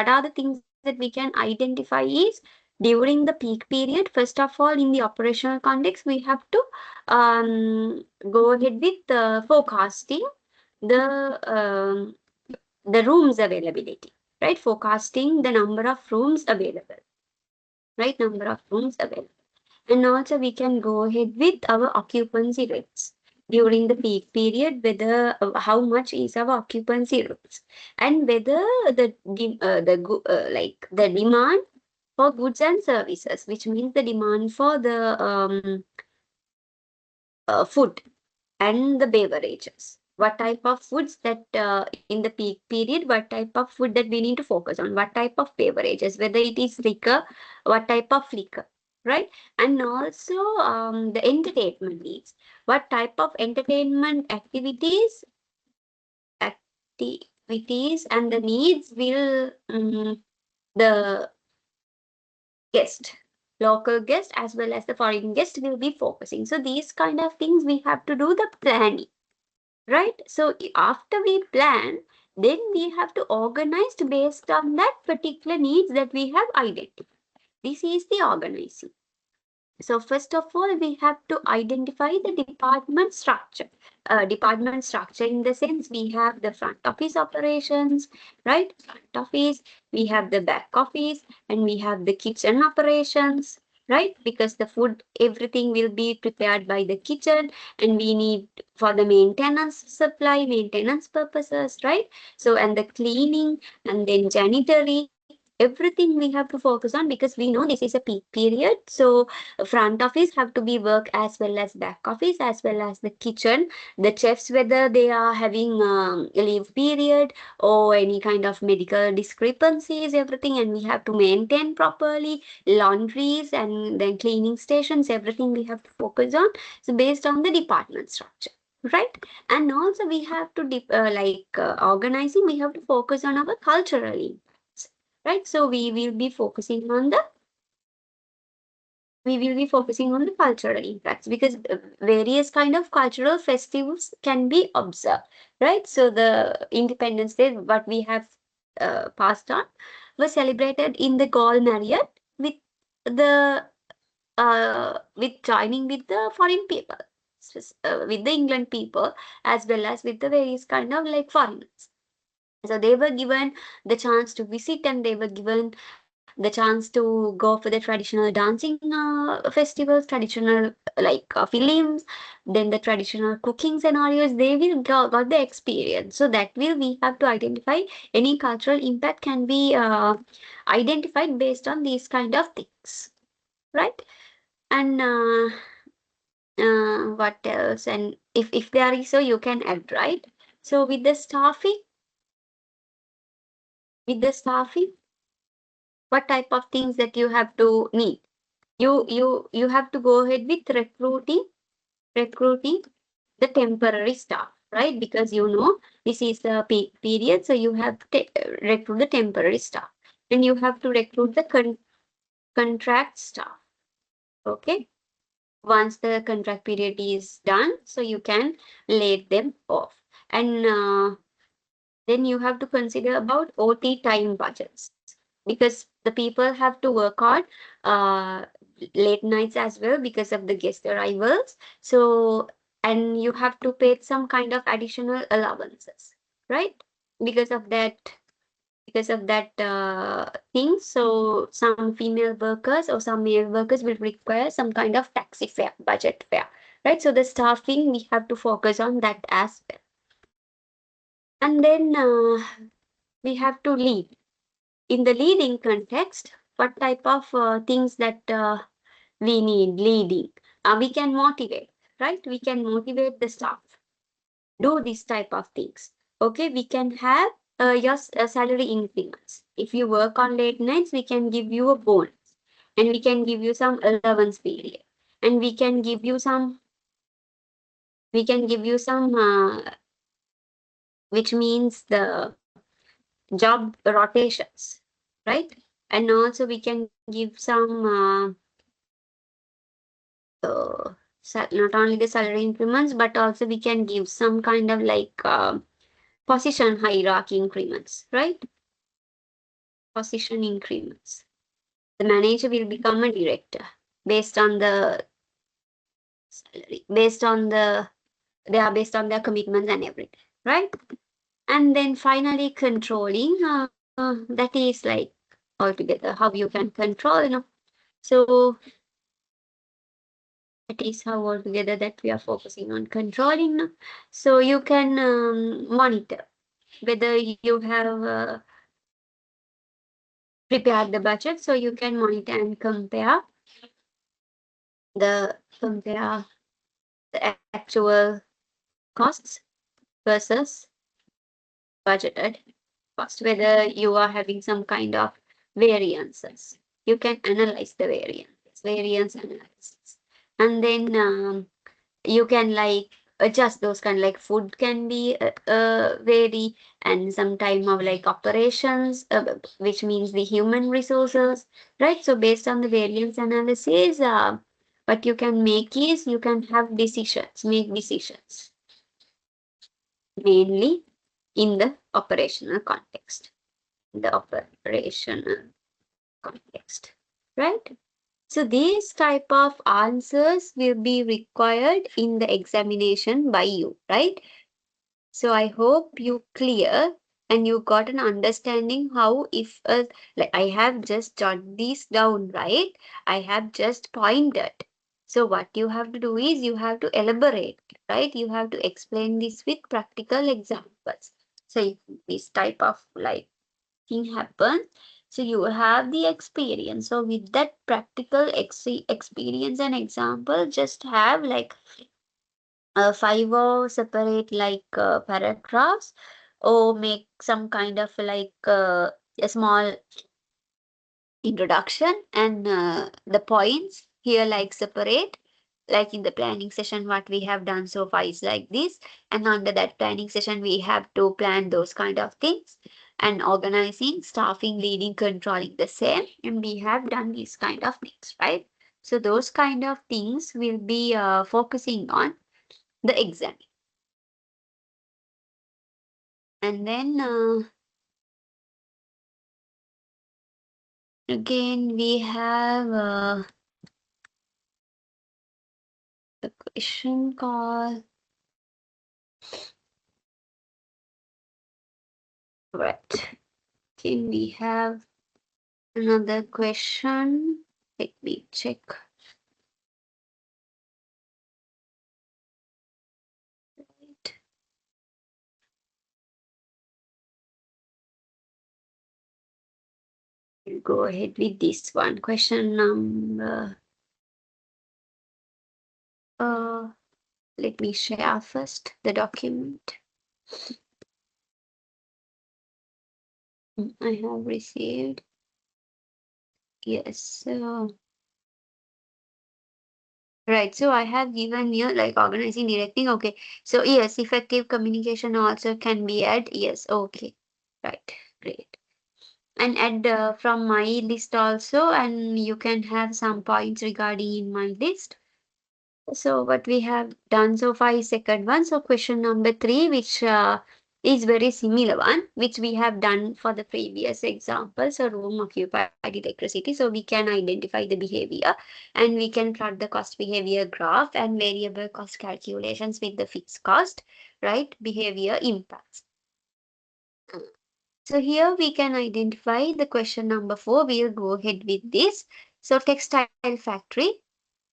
are the things that we can identify is during the peak period, first of all in the operational context we have to go ahead with forecasting the the rooms availability, right? Forecasting the number of rooms available, right? Number of rooms available. And also we can go ahead with our occupancy rates during the peak period, whether how much is our occupancy rates, and whether like the demand for goods and services, which means the demand for the food and the beverages. What type of foods that in the peak period, what type of food that we need to focus on, what type of beverages, whether it is liquor, what type of liquor, right? And also the entertainment needs. What type of entertainment activities and the needs will the guest, local guest as well as the foreign guest will be focusing. So these kind of things we have to do the planning, right? So after we plan, then we have to organize based on that particular needs that we have identified. This is the organizing. So first of all, we have to identify the department structure. Department structure in the sense we have the front office operations, right? Front office, we have the back office, and we have the kitchen operations, right? Because the food, everything will be prepared by the kitchen, and we need for the maintenance supply, maintenance purposes, right? So, and the cleaning, and then janitary, everything we have to focus on because we know this is a peak period. So front office have to be work as well as back office as well as the kitchen, the chefs, whether they are having a leave period or any kind of medical discrepancies, everything, and we have to maintain properly laundries and then cleaning stations, everything we have to focus on. So based on the department structure, right? And also we have to organizing, we have to focus on our cultural impacts, right? So we will be focusing on the cultural impacts because various kind of cultural festivals can be observed, right? So the Independence Day, what we have passed on, was celebrated in the Gaul Marriott with the with joining with the foreign people, with the England people as well as with the various kind of like foreigners. So they were given the chance to visit and they were given the chance to go for the traditional dancing festivals, traditional films, then the traditional cooking scenarios. They will got the experience. So that will we have to identify any cultural impact can be identified based on these kind of things, right? And what else? And if there is so you can add, right? So with the staffing, what type of things that you have to need? You have to go ahead with recruiting the temporary staff, right? Because you know this is the peak period, so you have to recruit the temporary staff, and you have to recruit the contract staff. Okay, once the contract period is done, so you can let them off, and then you have to consider about OT time budgets because the people have to work on uh, late nights as well because of the guest arrivals. So, and you have to pay some kind of additional allowances, right? Because of that, because of that thing. So, some female workers or some male workers will require some kind of taxi fare, budget fare, right? So, the staffing we have to focus on that aspect, and then we have to lead in the leading context, what type of things that we need leading? We can motivate, right? We can motivate the staff. Do this type of things. Okay, we can have your salary increments. If you work on late nights, we can give you a bonus, and we can give you some allowance period, and we can give you some which means the job rotations, right? And also we can give some not only the salary increments, but also we can give some kind of position hierarchy increments, right? Position increments. The manager will become a director based on the salary, they are based on their commitments and everything, right? And then finally controlling, that is like altogether how you can control, so It is how altogether that we are focusing on controlling now. So you can monitor whether you have prepared the budget, so you can monitor and compare the actual costs versus budgeted cost, whether you are having some kind of variances. You can analyze the variance analysis, and then you can like adjust those kind, like food can be vary, and some time of like operations, which means the human resources, right? So based on the variance analysis, what you can make is you can have make decisions mainly in the operational context, the operational context, right? So these type of answers will be required in the examination by you, right? So I hope you clear and you got an understanding how, if like I have just jot these down, right? I have just pointed. So what you have to do is you have to elaborate, right? You have to explain this with practical examples. So if this type of like thing happens, so you have the experience. So with that practical experience and example, just have like five or separate like paragraphs, or make some kind of like a small introduction, and the points here like separate, like in the planning session what we have done so far is like this, and under that planning session we have to plan those kind of things, and organizing, staffing, leading, controlling the same, and we have done these kind of things, right? So those kind of things will be focusing on the exam. And then again we have the question call. Right. Can we have another question? Let me check. Right. We'll go ahead with this one. Question number. Uh, Let me share first the document. I have received. Yes. Right. So I have given you like organizing, directing. Okay. So yes, effective communication also can be add. Yes. Okay. Right. Great. And add from my list also, and you can have some points regarding in my list. So what we have done so far is second one. So question number 3, which is very similar one, which we have done for the previous example. So room occupied electricity. So we can identify the behavior, and we can plot the cost behavior graph and variable cost calculations with the fixed cost, right? Behavior impacts. So here we can identify the question number 4. We'll go ahead with this. So textile factory,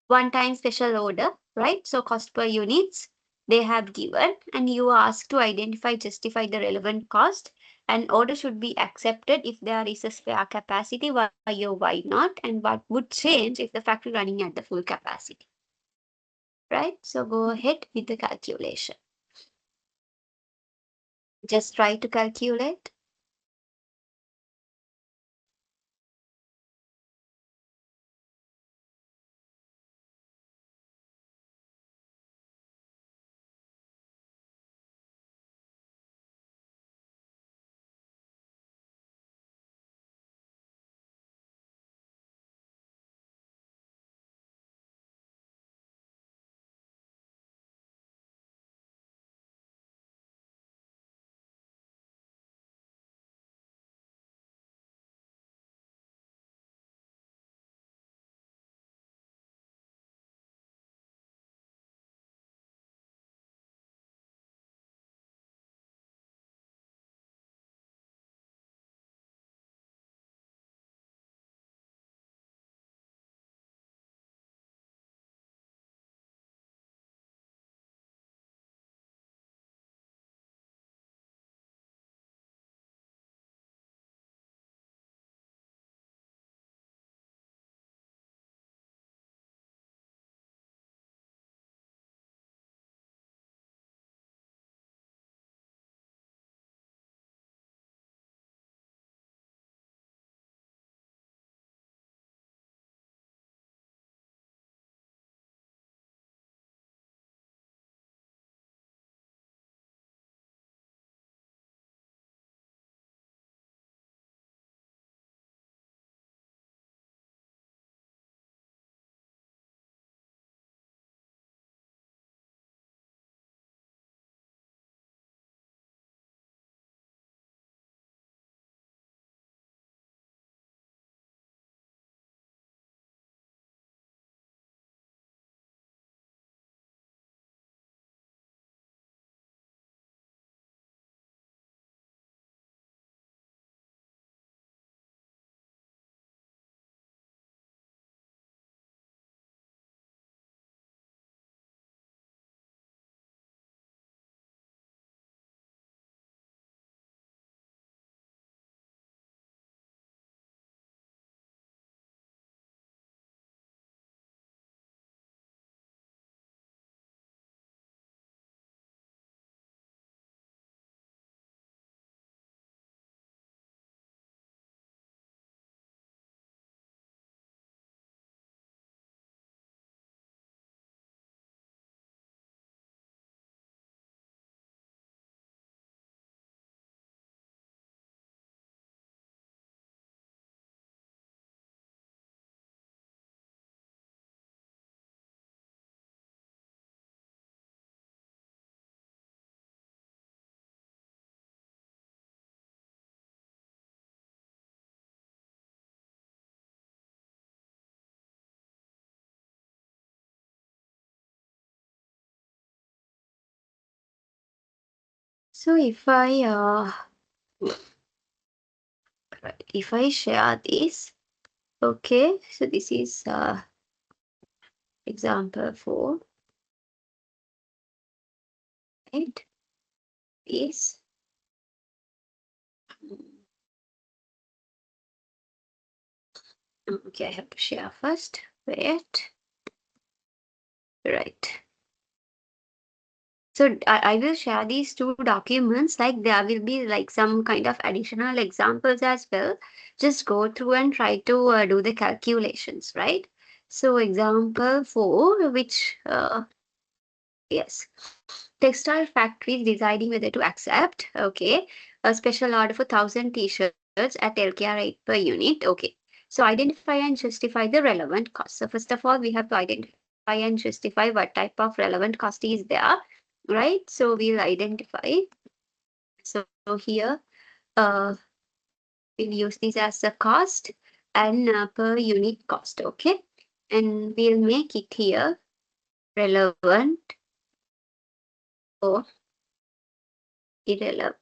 one time special order, right? So cost per units they have given, and you are asked to identify, justify the relevant cost, and order should be accepted if there is a spare capacity, why or why not, and what would change if the factory running at the full capacity, right? So go ahead with the calculation. Just try to calculate. So if I share this, okay, so this is example 4, right? Is okay, I have to share first. Wait, right. So I will share these two documents, like there will be like some kind of additional examples as well. Just go through and try to do the calculations, right? So example 4, which, yes, textile factories deciding whether to accept, okay, a special order for 1,000 t-shirts at LKR rate per unit, okay. So identify and justify the relevant cost. So first of all, we have to identify and justify what type of relevant cost is there, right? So we'll identify. So here, uh, we'll use this as a cost and per unit cost, okay? And we'll make it here relevant or irrelevant.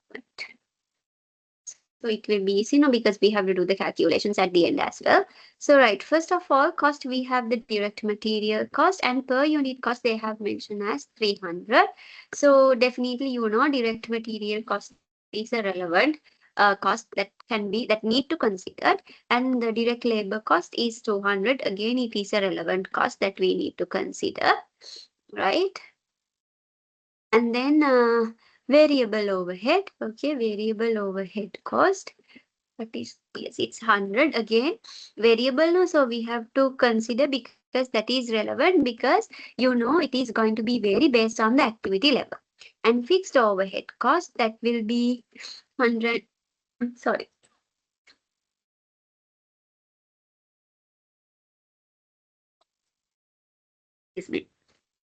So it will be easy now because we have to do the calculations at the end as well. So right, first of all, cost, we have the direct material cost, and per unit cost they have mentioned as 300. So definitely, you know, direct material cost is a relevant cost that can be, that need to consider, and the direct labor cost is 200. Again, it is a relevant cost that we need to consider, right? And then variable overhead, okay, variable overhead cost, what is, yes, it's 100 again, variable no, so we have to consider because that is relevant, because you know it is going to be vary based on the activity level. And fixed overhead cost, that will be 100, sorry, excuse me,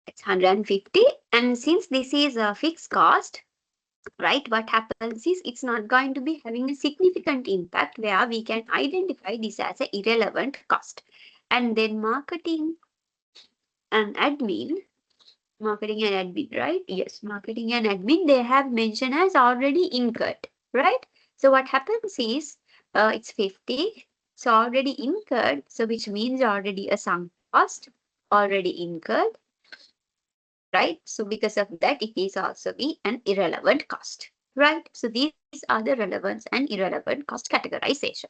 it's 150. And since this is a fixed cost, right, what happens is it's not going to be having a significant impact, where we can identify this as an irrelevant cost. And then and admin marketing and admin, right? Yes, marketing and admin, they have mentioned as already incurred, right? So what happens is it's 50, so already incurred, so which means already a sunk cost, already incurred, right? So because of that, it is also be an irrelevant cost, right? So these are the relevance and irrelevant cost categorization.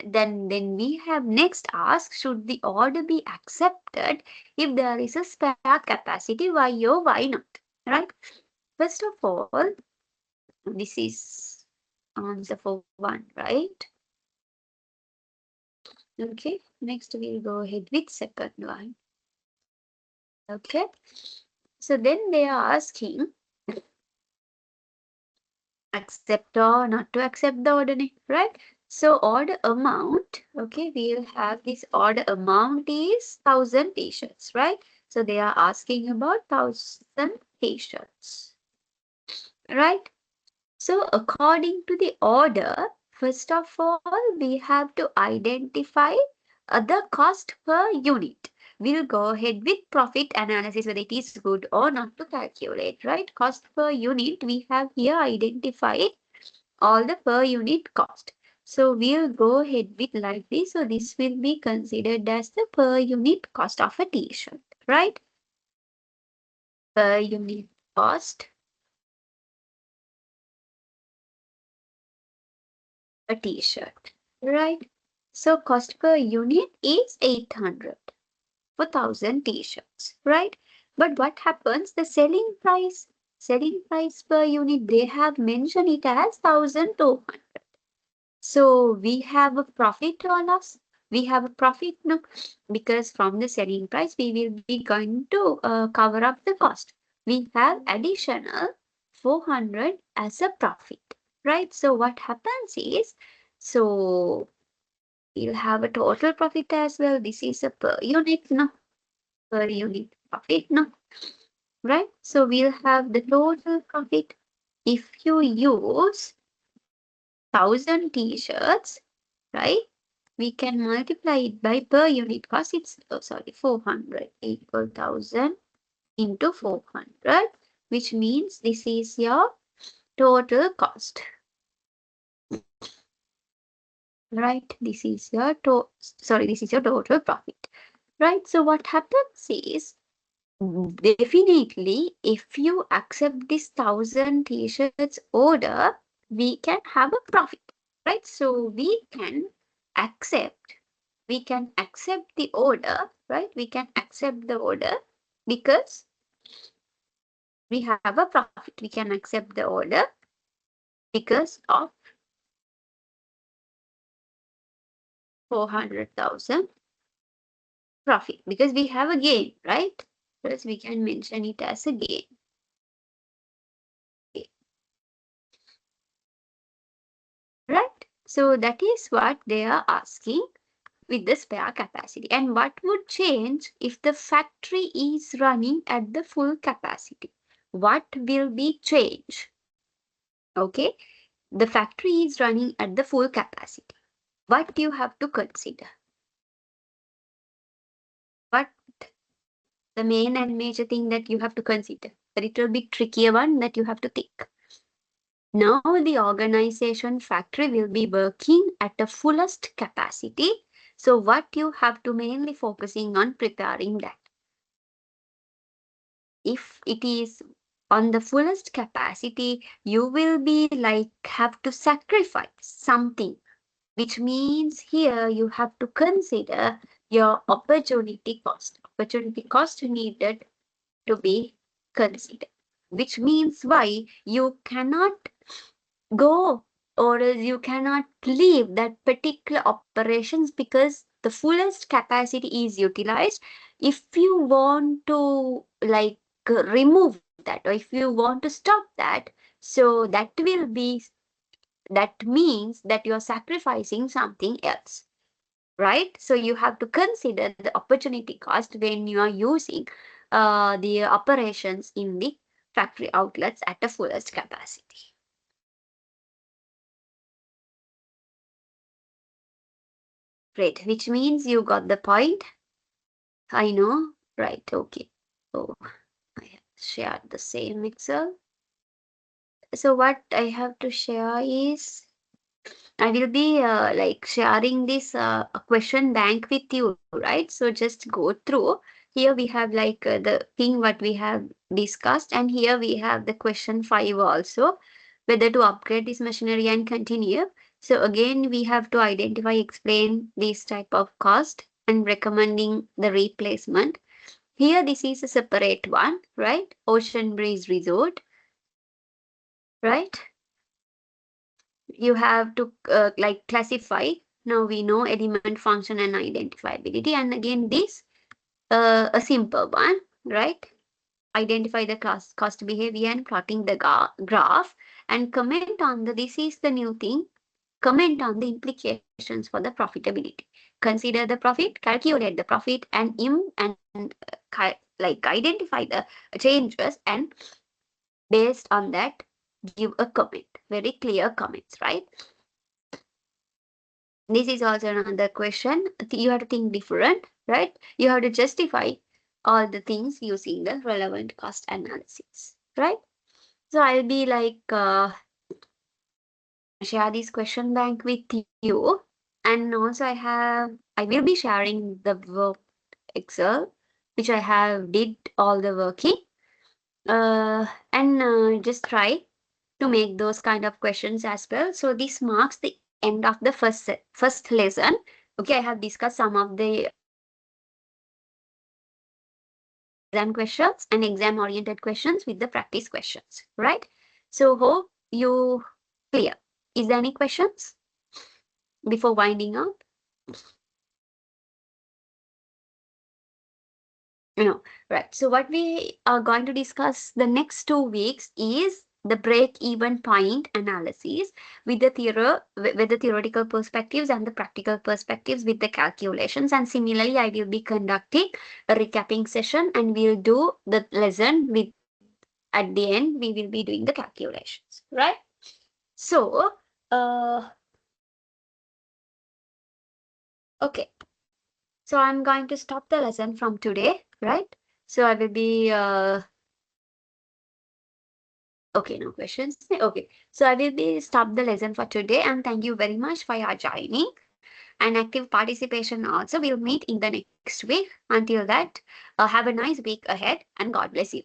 Then we have next ask, should the order be accepted if there is a spare capacity? Why or why not? Right? First of all, this is answer for one, right? Okay. Next we'll go ahead with second one. Okay. So then they are asking accept or not to accept the order, right? So order amount, okay, we'll have this order amount is 1,000 t-shirts, right? So they are asking about 1,000 t-shirts, right? So according to the order, first of all, we have to identify the cost per unit. We'll go ahead with profit analysis, whether it is good or not to calculate, right? Cost per unit, we have here identified all the per unit cost. So we'll go ahead with like this. So this will be considered as the per unit cost of a t-shirt, right? Per unit cost a t-shirt, right? So cost per unit is 800 for 1,000 t-shirts, right? But what happens? The selling price per unit, they have mentioned it as 1,200. So we have a profit or loss? We have a profit, no, because from the selling price we will be going to cover up the cost. We have additional 400 as a profit, right? So what happens is, so we'll have a total profit as well. This is a per unit, no, per unit profit, no, right? So we'll have the total profit. If you use 1,000 t-shirts, right? We can multiply it by per unit cost. It's, oh, sorry, 400 equal 1,000 into 400, which means this is your total cost. Right, this is your this is your total profit. Right, so what happens is, definitely, if you accept this 1,000 t-shirts order, we can have a profit, right? So accept, we can accept the order, right? We can accept the order because we have a profit. We can accept the order because of 400,000 profit, because we have a gain, right? Plus we can mention it as a gain. Right? So that is what they are asking with the spare capacity. And what would change if the factory is running at the full capacity? What will be change? Okay, the factory is running at the full capacity. What you have to consider? What the main and major thing that you have to consider? A little bit trickier one that you have to think. Now the organization factory will be working at the fullest capacity. So what you have to mainly focusing on preparing that. If it is on the fullest capacity, you will be like have to sacrifice something, which means here you have to consider your opportunity cost. Opportunity cost needed to be considered, which means why you cannot go or else you cannot leave that particular operations because the fullest capacity is utilized. If you want to like remove that, or if you want to stop that, so that will be, that means that you're sacrificing something else, right? So you have to consider the opportunity cost when you are using the operations in the factory outlets at the fullest capacity. Great, which means you got the point. I know. Right, okay. So I have shared the same Excel. So what I have to share is, I will be like sharing this question bank with you, right? So just go through. Here we have like the thing what we have discussed, and here we have the question 5 also, whether to upgrade this machinery and continue. So again, we have to identify, explain this type of cost and recommending the replacement. Here, this is a separate one, right? Ocean Breeze Resort, right? You have to like classify. Now we know element, function, and identifiability. And again, this a simple one, right? Identify the cost behavior and plotting the graph, and comment on the, this is the new thing, comment on the implications for the profitability. Consider the profit, calculate the profit, and like identify the changes, and based on that, give a comment, very clear comments, right? This is also another question. You have to think different, right? You have to justify all the things using the relevant cost analysis, right? So I'll be like share this question bank with you, and also I will be sharing the work Excel, which I have did all the working, and just try to make those kind of questions as well. So this marks the end of the first lesson. Okay, I have discussed some of the exam questions and exam oriented questions with the practice questions, right? So hope you clear. Is there any questions before winding up? No, right. So what we are going to discuss the next 2 weeks is the break-even point analysis with the with the theoretical perspectives and the practical perspectives with the calculations. And similarly, I will be conducting a recapping session, and we'll do the lesson with, at the end, we will be doing the calculations, right? So, okay. So I'm going to stop the lesson from today, right? So I will be Okay, no questions. Okay, so I will be stop the lesson for today, and thank you very much for your joining and active participation. Also, we'll meet in the next week. Until that, have a nice week ahead, and God bless you.